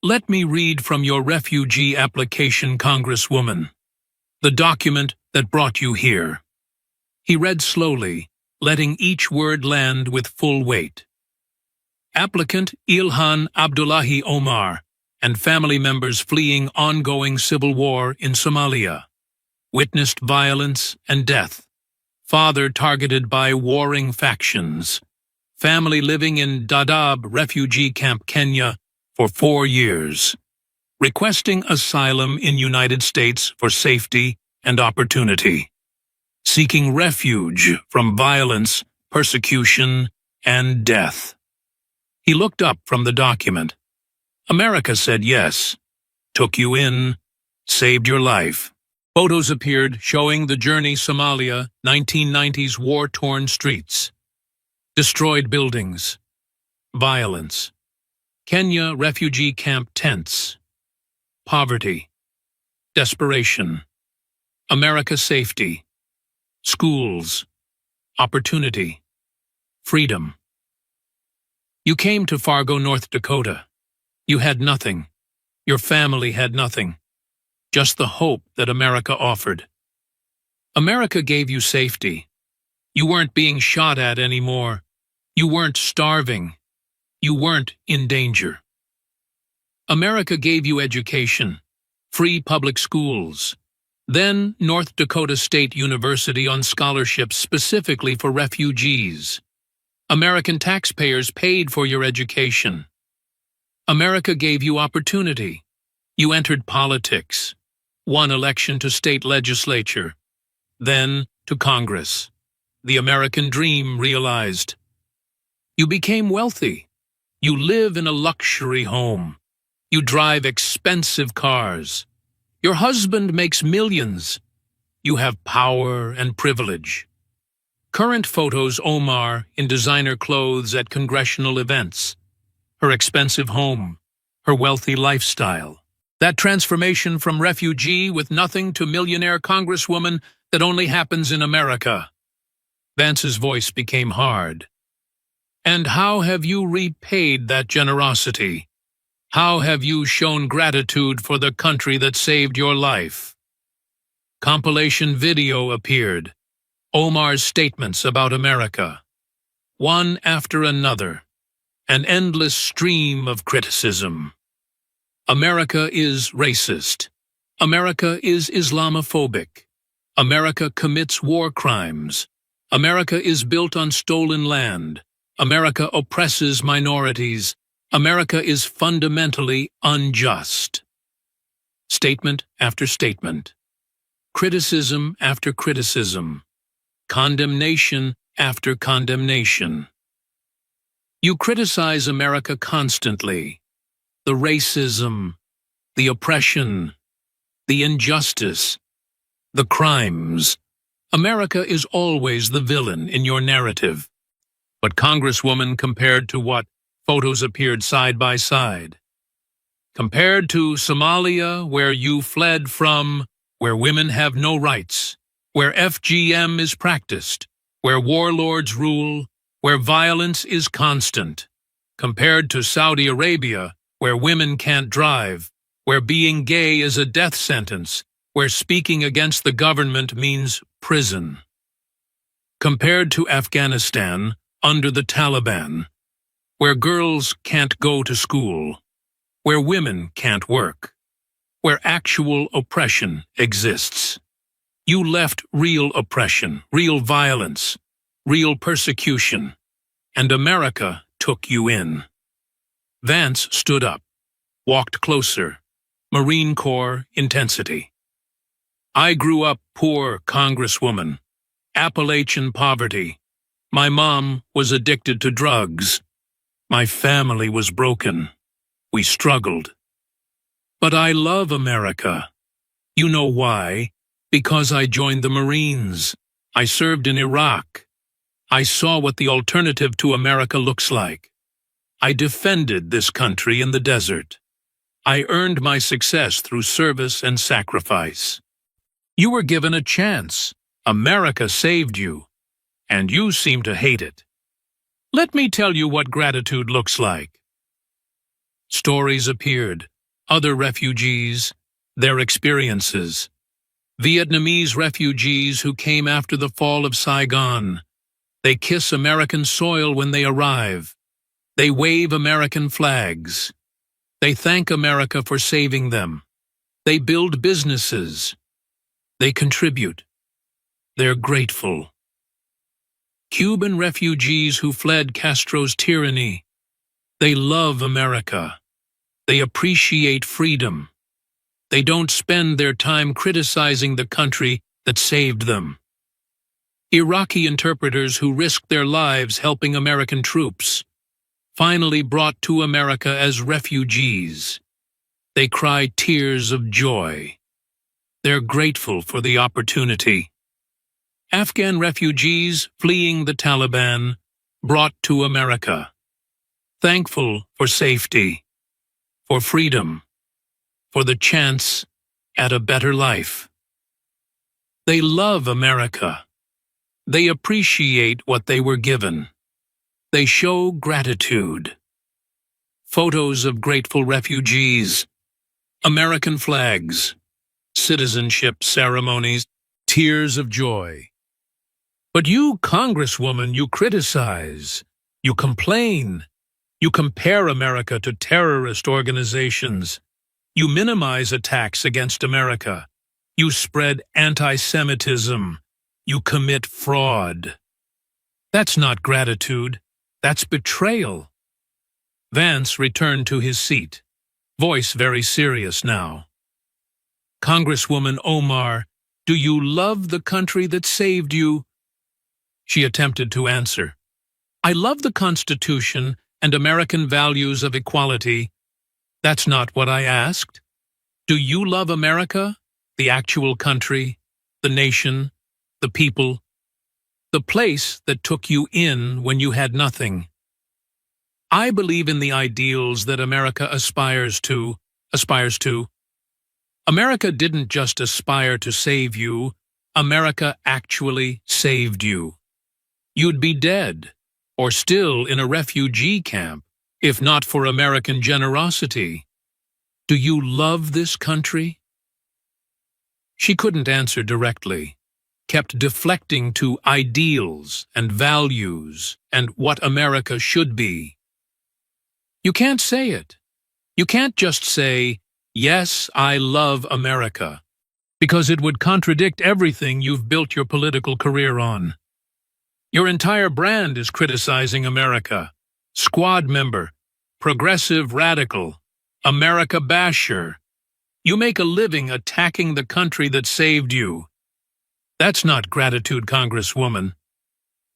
Let me read from your refugee application, Congresswoman, the document that brought you here. He read slowly, letting each word land with full weight. Applicant Ilhan Omar and family members fleeing ongoing civil war in Somalia. Witnessed violence and death. Father targeted by warring factions. Family living in Dadaab refugee camp, Kenya, for 4 years. Requesting asylum in United States for safety and opportunity. Seeking refuge from violence, persecution, and death. He looked up from the document. America said yes, took you in, saved your life. Photos appeared showing the journey Somalia, 1990s war-torn streets. Destroyed buildings. Violence. Kenya refugee camp tents. Poverty. Desperation. America safety. Schools. Opportunity. Freedom. You came to Fargo, North Dakota. You had nothing. Your family had nothing. Just the hope that America offered. America gave you safety. You weren't being shot at anymore. You weren't starving. You weren't in danger. America gave you education, free public schools, then North Dakota State University on scholarships specifically for refugees. American taxpayers paid for your education. America gave you opportunity. You entered politics, won election to state legislature, then to Congress. The American dream realized. You became wealthy. You live in a luxury home. You drive expensive cars. Your husband makes millions. You have power and privilege. Current photos Omar in designer clothes at congressional events. Her expensive home. Her wealthy lifestyle. That transformation from refugee with nothing to millionaire congresswoman that only happens in America. Vance's voice became hard. And how have you repaid that generosity? How have you shown gratitude for the country that saved your life? Compilation video appeared. Omar's statements about America. One after another. An endless stream of criticism. America is racist. America is Islamophobic. America commits war crimes. America is built on stolen land. America oppresses minorities. America is fundamentally unjust. Statement after statement. Criticism after criticism. Condemnation after condemnation. You criticize America constantly. The racism, the oppression, the injustice, the crimes. America is always the villain in your narrative. But Congresswoman, compared to what? Photos appeared side by side. Compared to Somalia, where you fled from, where women have no rights, where FGM is practiced, where warlords rule, where violence is constant. Compared to Saudi Arabia, where women can't drive, where being gay is a death sentence, where speaking against the government means prison. Compared to Afghanistan, under the Taliban, where girls can't go to school, where women can't work, where actual oppression exists. You left real oppression, real violence, real persecution, and America took you in. Vance stood up, walked closer, Marine Corps intensity. I grew up poor, Congresswoman, Appalachian poverty. My mom was addicted to drugs. My family was broken. We struggled. But I love America. You know why? Because I joined the Marines. I served in Iraq. I saw what the alternative to America looks like. I defended this country in the desert. I earned my success through service and sacrifice. You were given a chance. America saved you, and you seem to hate it. Let me tell you what gratitude looks like. Stories appeared, other refugees, their experiences. Vietnamese refugees who came after the fall of Saigon. They kiss American soil when they arrive. They wave American flags. They thank America for saving them. They build businesses. They contribute. They're grateful. Cuban refugees who fled Castro's tyranny. They love America. They appreciate freedom. They don't spend their time criticizing the country that saved them. Iraqi interpreters who risked their lives helping American troops, finally brought to America as refugees. They cry tears of joy. They're grateful for the opportunity. Afghan refugees fleeing the Taliban, brought to America. Thankful for safety, for freedom, for the chance at a better life. They love America. They appreciate what they were given. They show gratitude. Photos of grateful refugees, American flags, citizenship ceremonies, tears of joy. But you, Congresswoman, you criticize, you complain, you compare America to terrorist organizations, you minimize attacks against America, you spread anti-Semitism, you commit fraud. That's not gratitude, that's betrayal. Vance returned to his seat, voice very serious now. Congresswoman Omar, do you love the country that saved you? She attempted to answer. I love the Constitution and American values of equality. That's not what I asked. Do you love America, the actual country, the nation, the people, the place that took you in when you had nothing? I believe in the ideals that America aspires to. America didn't just aspire to save you, America actually saved you. You'd be dead, or still in a refugee camp, if not for American generosity. Do you love this country? She couldn't answer directly, kept deflecting to ideals and values and what America should be. You can't say it. You can't just say, yes, I love America, because it would contradict everything you've built your political career on. Your entire brand is criticizing America. Squad member, progressive radical, America basher. You make a living attacking the country that saved you. That's not gratitude, Congresswoman.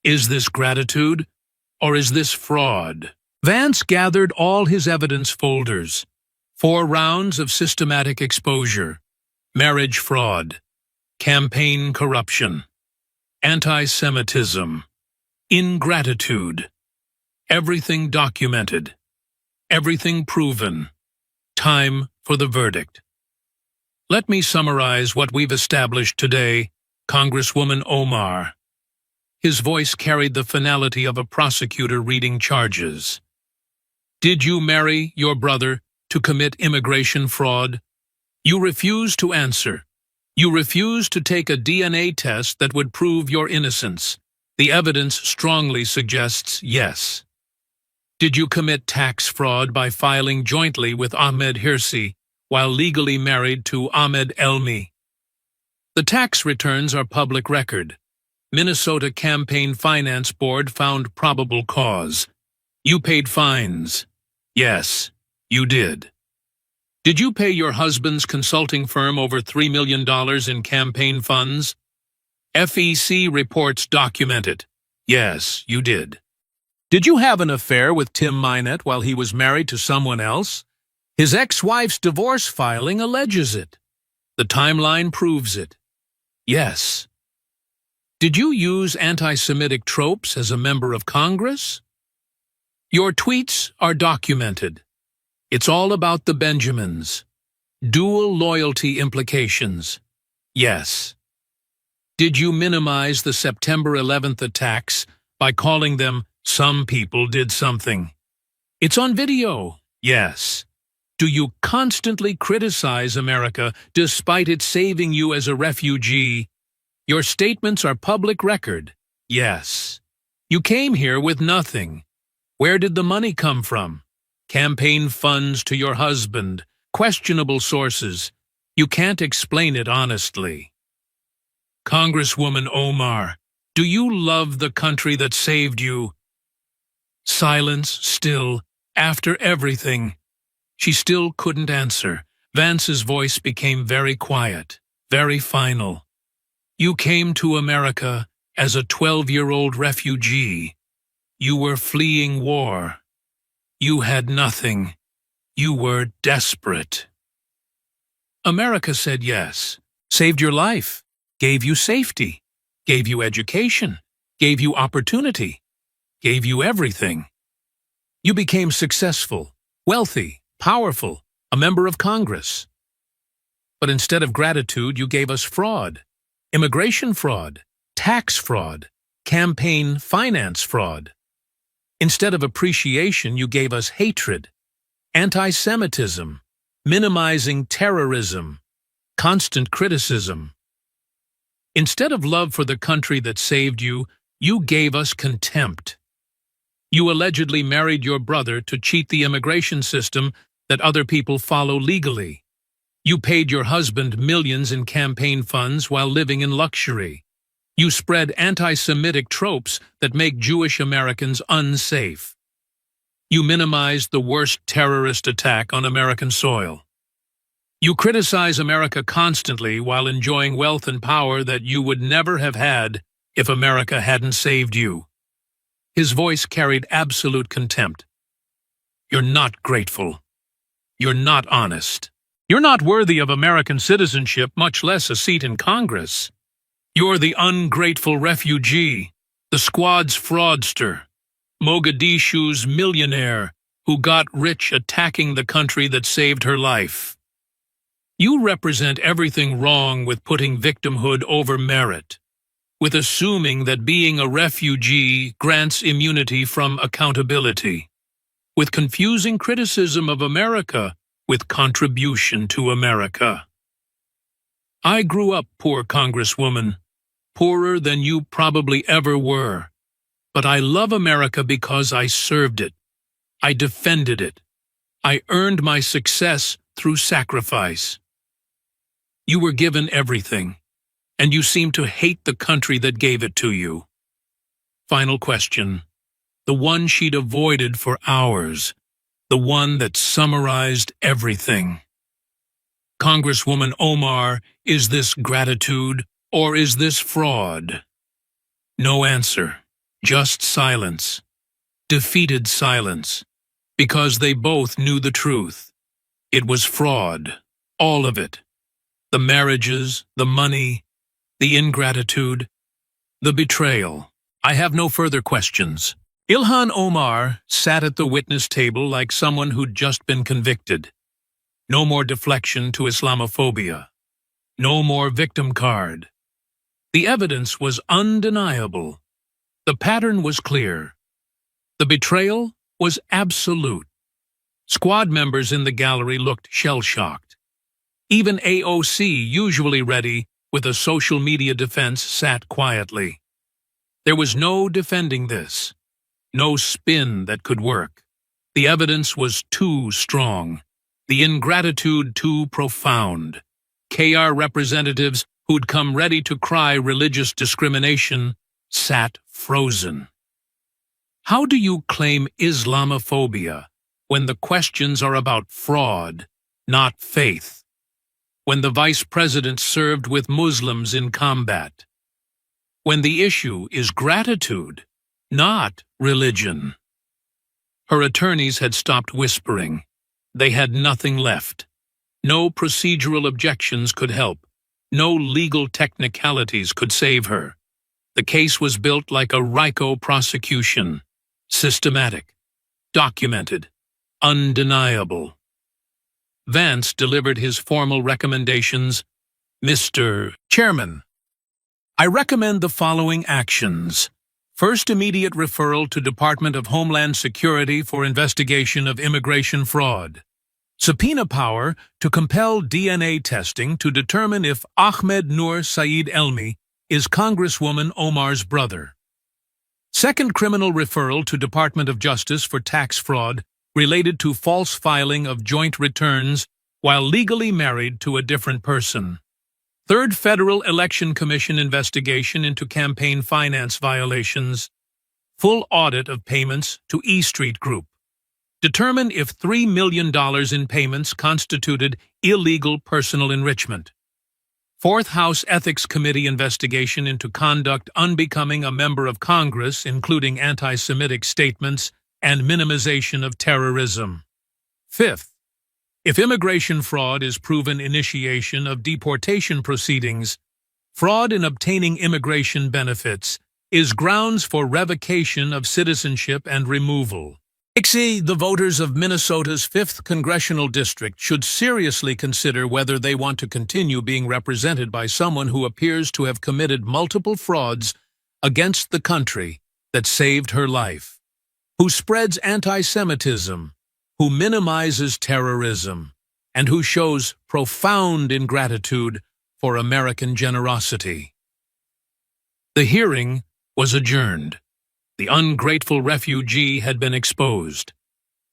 Is this gratitude, or is this fraud? Vance gathered all his evidence folders. 4 rounds of systematic exposure, marriage fraud, campaign corruption, anti-Semitism, ingratitude, everything documented, everything proven. Time for the verdict. Let me summarize what we've established today, Congresswoman Omar. His voice carried the finality of a prosecutor reading charges. Did you marry your brother to commit immigration fraud? You refuse to answer. You refuse to take a DNA test that would prove your innocence. The evidence strongly suggests yes. Did you commit tax fraud by filing jointly with Ahmed Hirsi while legally married to Ahmed Elmi? The tax returns are public record. Minnesota Campaign Finance Board found probable cause. You paid fines. Yes, you did. Did you pay your husband's consulting firm over $3 million in campaign funds? FEC reports document it. Yes, you did. Did you have an affair with Tim Minette while he was married to someone else? His ex-wife's divorce filing alleges it. The timeline proves it. Yes. Did you use anti-Semitic tropes as a member of Congress? Your tweets are documented. It's all about the Benjamins. Dual loyalty implications. Yes. Did you minimize the September 11th attacks by calling them "some people did something"? It's on video. Yes. Do you constantly criticize America despite it saving you as a refugee? Your statements are public record. Yes. You came here with nothing. Where did the money come from? Campaign funds to your husband, questionable sources. You can't explain it honestly. Congresswoman Omar, do you love the country that saved you? Silence still, after everything. She still couldn't answer. Vance's voice became very quiet, very final. You came to America as a 12-year-old refugee. You were fleeing war. You had nothing. You were desperate. America said yes, saved your life, gave you safety, gave you education, gave you opportunity, gave you everything. You became successful, wealthy, powerful, a member of Congress. But instead of gratitude, you gave us fraud, immigration fraud, tax fraud, campaign finance fraud. Instead of appreciation, you gave us hatred, anti-Semitism, minimizing terrorism, constant criticism. Instead of love for the country that saved you, you gave us contempt. You allegedly married your brother to cheat the immigration system that other people follow legally. You paid your husband millions in campaign funds while living in luxury. You spread anti-Semitic tropes that make Jewish Americans unsafe. You minimized the worst terrorist attack on American soil. You criticize America constantly while enjoying wealth and power that you would never have had if America hadn't saved you. His voice carried absolute contempt. You're not grateful. You're not honest. You're not worthy of American citizenship, much less a seat in Congress. You're the ungrateful refugee, the squad's fraudster, Mogadishu's millionaire who got rich attacking the country that saved her life. You represent everything wrong with putting victimhood over merit, with assuming that being a refugee grants immunity from accountability, with confusing criticism of America with contribution to America. I grew up poor, Congresswoman, poorer than you probably ever were. But I love America because I served it. I defended it. I earned my success through sacrifice. You were given everything, and you seem to hate the country that gave it to you. Final question. The one she'd avoided for hours. The one that summarized everything. Congresswoman Omar, is this gratitude or is this fraud? No answer. Just silence. Defeated silence. Because they both knew the truth. It was fraud. All of it. The marriages, the money, the ingratitude, the betrayal. I have no further questions. Ilhan Omar sat at the witness table like someone who'd just been convicted. No more deflection to Islamophobia. No more victim card. The evidence was undeniable. The pattern was clear. The betrayal was absolute. Squad members in the gallery looked shell-shocked. Even AOC, usually ready with a social media defense, sat quietly. There was no defending this. No spin that could work. The evidence was too strong. The ingratitude too profound. KR representatives who'd come ready to cry religious discrimination sat frozen. How do you claim Islamophobia when the questions are about fraud, not faith? When the vice president served with Muslims in combat? When the issue is gratitude, not religion? Her attorneys had stopped whispering. They had nothing left. No procedural objections could help. No legal technicalities could save her. The case was built like a RICO prosecution. Systematic, documented, undeniable. Vance delivered his formal recommendations. Mr. Chairman, I recommend the following actions. First, immediate referral to Department of Homeland Security for investigation of immigration fraud. Subpoena power to compel DNA testing to determine if Ahmed Noor Saeed Elmi is Congresswoman Omar's brother. Second, criminal referral to Department of Justice for tax fraud related to false filing of joint returns while legally married to a different person. Third, Federal Election Commission investigation into campaign finance violations. Full audit of payments to E Street Group. Determine if $3 million in payments constituted illegal personal enrichment. Fourth, House Ethics Committee investigation into conduct unbecoming a member of Congress, including anti-Semitic statements and minimization of terrorism. Fifth, if immigration fraud is proven, initiation of deportation proceedings. Fraud in obtaining immigration benefits is grounds for revocation of citizenship and removal. The voters of Minnesota's 5th Congressional District should seriously consider whether they want to continue being represented by someone who appears to have committed multiple frauds against the country that saved her life, who spreads anti-Semitism, who minimizes terrorism, and who shows profound ingratitude for American generosity. The hearing was adjourned. The ungrateful refugee had been exposed.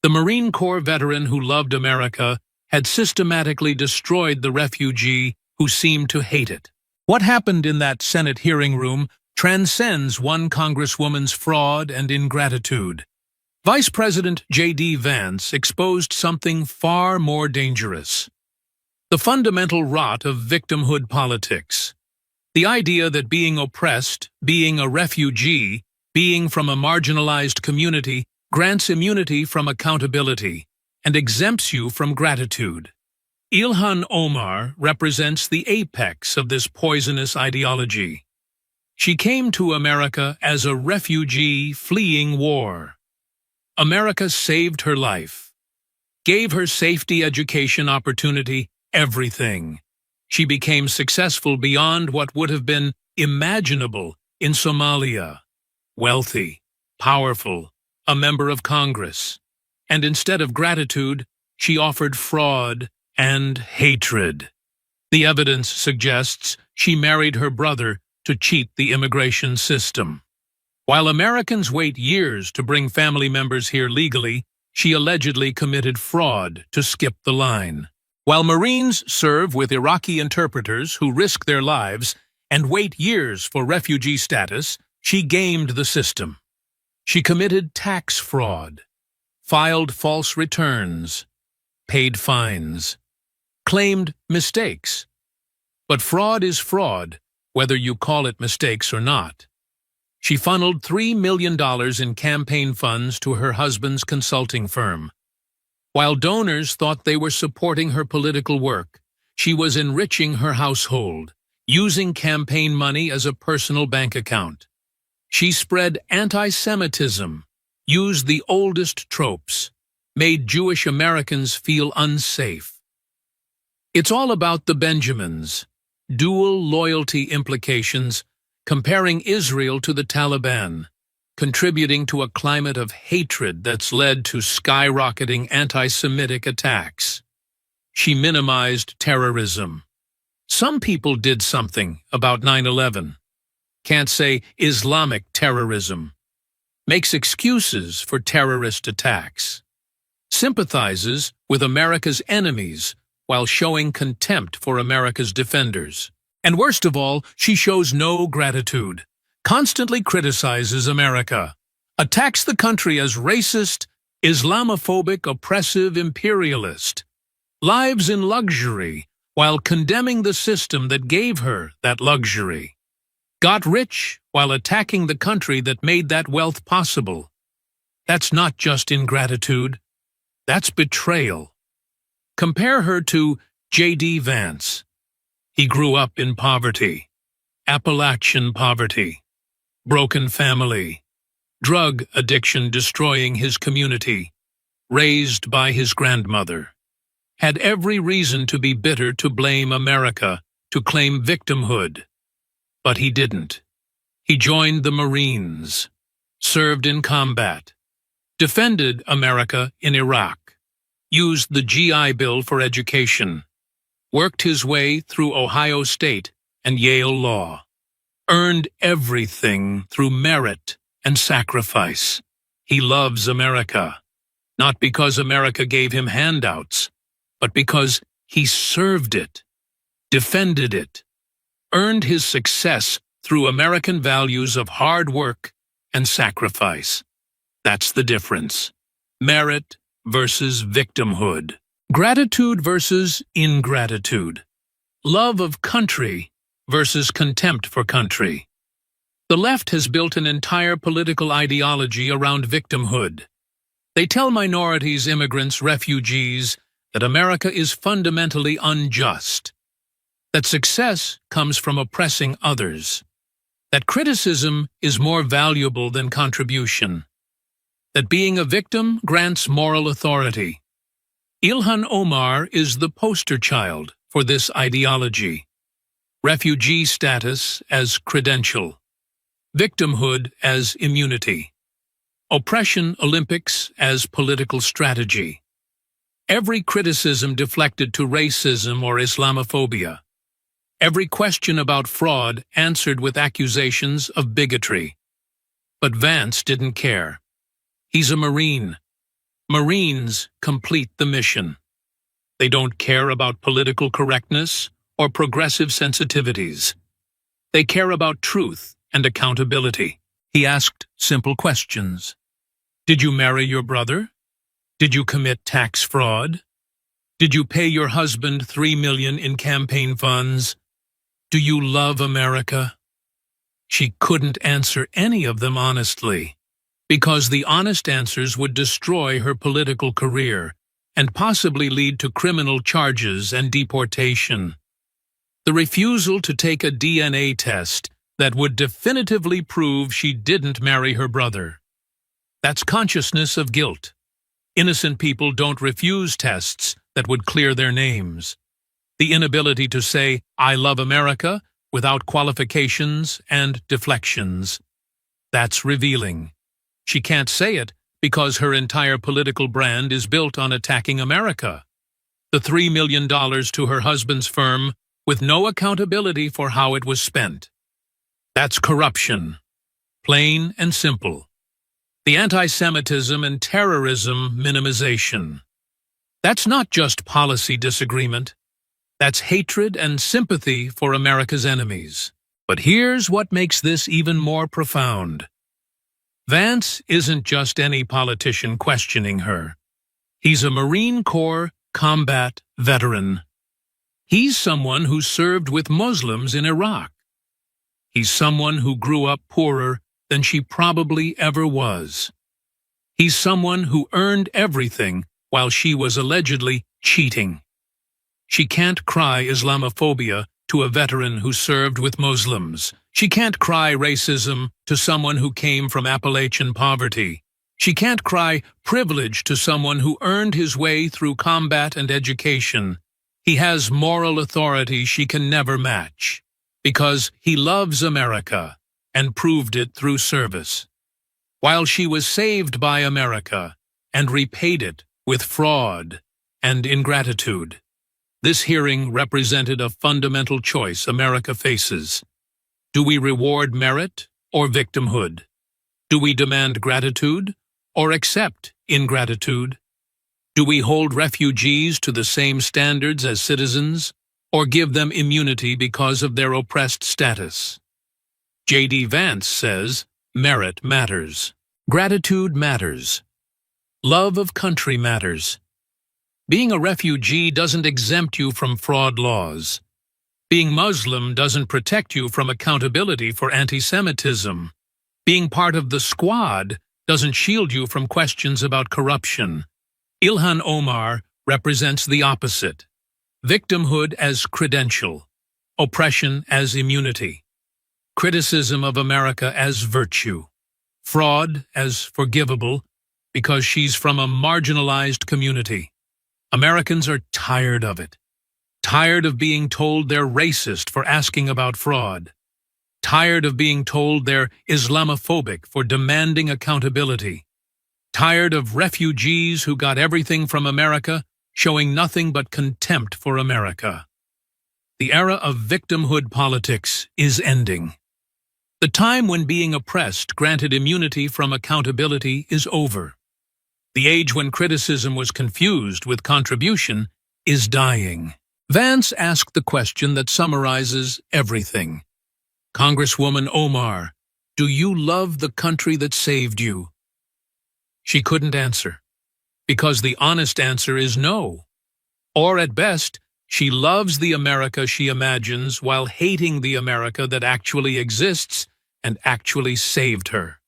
The Marine Corps veteran who loved America had systematically destroyed the refugee who seemed to hate it. What happened in that Senate hearing room transcends one Congresswoman's fraud and ingratitude. Vice President J.D. Vance exposed something far more dangerous. The fundamental rot of victimhood politics. The idea that being oppressed, being a refugee, being from a marginalized community grants immunity from accountability and exempts you from gratitude. Ilhan Omar represents the apex of this poisonous ideology. She came to America as a refugee fleeing war. America saved her life, gave her safety, education, opportunity, everything. She became successful beyond what would have been imaginable in Somalia. Wealthy, powerful, a member of Congress. And instead of gratitude, she offered fraud and hatred. The evidence suggests she married her brother to cheat the immigration system. While Americans wait years to bring family members here legally, she allegedly committed fraud to skip the line. While Marines serve with Iraqi interpreters who risk their lives and wait years for refugee status, She gamed the system. She committed tax fraud, filed false returns, paid fines, claimed mistakes. But fraud is fraud, whether you call it mistakes or not. She funneled $3 million in campaign funds to her husband's consulting firm. While donors thought they were supporting her political work, she was enriching her household, using campaign money as a personal bank account. She spread anti-Semitism, used the oldest tropes, made Jewish Americans feel unsafe. It's all about the Benjamins, dual loyalty implications, comparing Israel to the Taliban, contributing to a climate of hatred that's led to skyrocketing anti-Semitic attacks. She minimized terrorism. Some people did something about 9/11. Can't say Islamic terrorism. Makes excuses for terrorist attacks. Sympathizes with America's enemies while showing contempt for America's defenders. And worst of all, she shows no gratitude. Constantly criticizes America. Attacks the country as racist, Islamophobic, oppressive, imperialist. Lives in luxury while condemning the system that gave her that luxury. Got rich while attacking the country that made that wealth possible. That's not just ingratitude. That's betrayal. Compare her to J.D. Vance. He grew up in poverty, Appalachian poverty, broken family, drug addiction destroying his community, raised by his grandmother. Had every reason to be bitter, to blame America, to claim victimhood. But he didn't. He joined the Marines, served in combat, defended America in Iraq, used the GI Bill for education, worked his way through Ohio State and Yale Law, earned everything through merit and sacrifice. He loves America, not because America gave him handouts, but because he served it, defended it, earned his success through American values of hard work and sacrifice. That's the difference. Merit versus victimhood. Gratitude versus ingratitude. Love of country versus contempt for country. The left has built an entire political ideology around victimhood. They tell minorities, immigrants, refugees that America is fundamentally unjust, that success comes from oppressing others, that criticism is more valuable than contribution, that being a victim grants moral authority. Ilhan Omar is the poster child for this ideology. Refugee status as credential, victimhood as immunity, oppression Olympics as political strategy. Every criticism deflected to racism or Islamophobia. Every question about fraud answered with accusations of bigotry. But Vance didn't care. He's a Marine. Marines complete the mission. They don't care about political correctness or progressive sensitivities. They care about truth and accountability. He asked simple questions. Did you marry your brother? Did you commit tax fraud? Did you pay your husband $3 million in campaign funds? Do you love America? She couldn't answer any of them honestly, because the honest answers would destroy her political career and possibly lead to criminal charges and deportation. The refusal to take a DNA test that would definitively prove she didn't marry her brother. That's consciousness of guilt. Innocent people don't refuse tests that would clear their names. The inability to say, "I love America," without qualifications and deflections. That's revealing. She can't say it because her entire political brand is built on attacking America. The $3 million to her husband's firm with no accountability for how it was spent. That's corruption. Plain and simple. The anti-Semitism and terrorism minimization. That's not just policy disagreement. That's hatred and sympathy for America's enemies. But here's what makes this even more profound. Vance isn't just any politician questioning her. He's a Marine Corps combat veteran. He's someone who served with Muslims in Iraq. He's someone who grew up poorer than she probably ever was. He's someone who earned everything while she was allegedly cheating. She can't cry Islamophobia to a veteran who served with Muslims. She can't cry racism to someone who came from Appalachian poverty. She can't cry privilege to someone who earned his way through combat and education. He has moral authority she can never match, because he loves America and proved it through service. While she was saved by America and repaid it with fraud and ingratitude. This hearing represented a fundamental choice America faces. Do we reward merit or victimhood? Do we demand gratitude or accept ingratitude? Do we hold refugees to the same standards as citizens or give them immunity because of their oppressed status? J.D. Vance says, merit matters. Gratitude matters. Love of country matters. Being a refugee doesn't exempt you from fraud laws. Being Muslim doesn't protect you from accountability for anti-Semitism. Being part of the squad doesn't shield you from questions about corruption. Ilhan Omar represents the opposite. Victimhood as credential, oppression as immunity, criticism of America as virtue, fraud as forgivable because she's from a marginalized community. Americans are tired of it. Tired of being told they're racist for asking about fraud. Tired of being told they're Islamophobic for demanding accountability. Tired of refugees who got everything from America showing nothing but contempt for America. The era of victimhood politics is ending. The time when being oppressed granted immunity from accountability is over. The age when criticism was confused with contribution is dying. Vance asked the question that summarizes everything. Congresswoman Omar, do you love the country that saved you? She couldn't answer, because the honest answer is no. Or at best, she loves the America she imagines while hating the America that actually exists and actually saved her.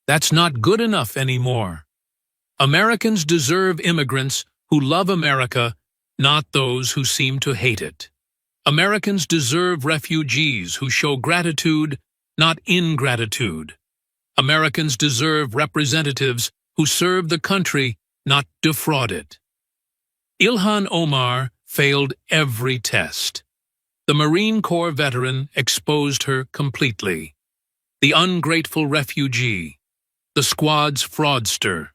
That's not good enough anymore. Americans deserve immigrants who love America, not those who seem to hate it. Americans deserve refugees who show gratitude, not ingratitude. Americans deserve representatives who serve the country, not defraud it. Ilhan Omar failed every test. The Marine Corps veteran exposed her completely. The ungrateful refugee, the squad's fraudster,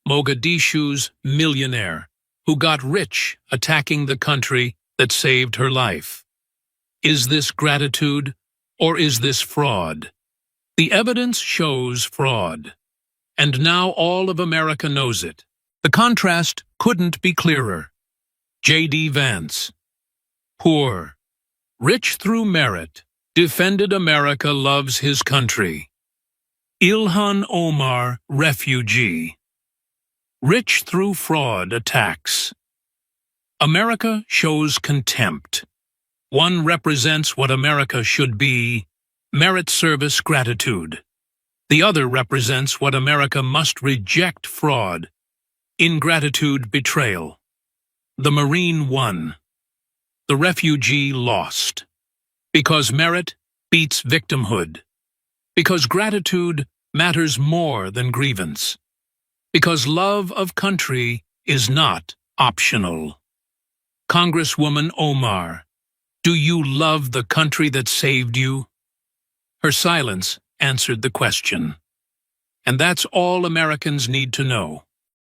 Mogadishu's millionaire, who got rich attacking the country that saved her life. Is this gratitude or is this fraud? The evidence shows fraud. And now all of America knows it. The contrast couldn't be clearer. J.D. Vance, poor, rich through merit, defended America loves his country. Ilhan Omar, refugee, rich through fraud attacks. America shows contempt. One represents what America should be, merit, service, gratitude. The other represents what America must reject, fraud, ingratitude, betrayal. The Marine won. The refugee lost. Because merit beats victimhood. Because gratitude matters more than grievance. Because love of country is not optional. Congresswoman Omar, do you love the country that saved you? Her silence answered the question. And that's all Americans need to know.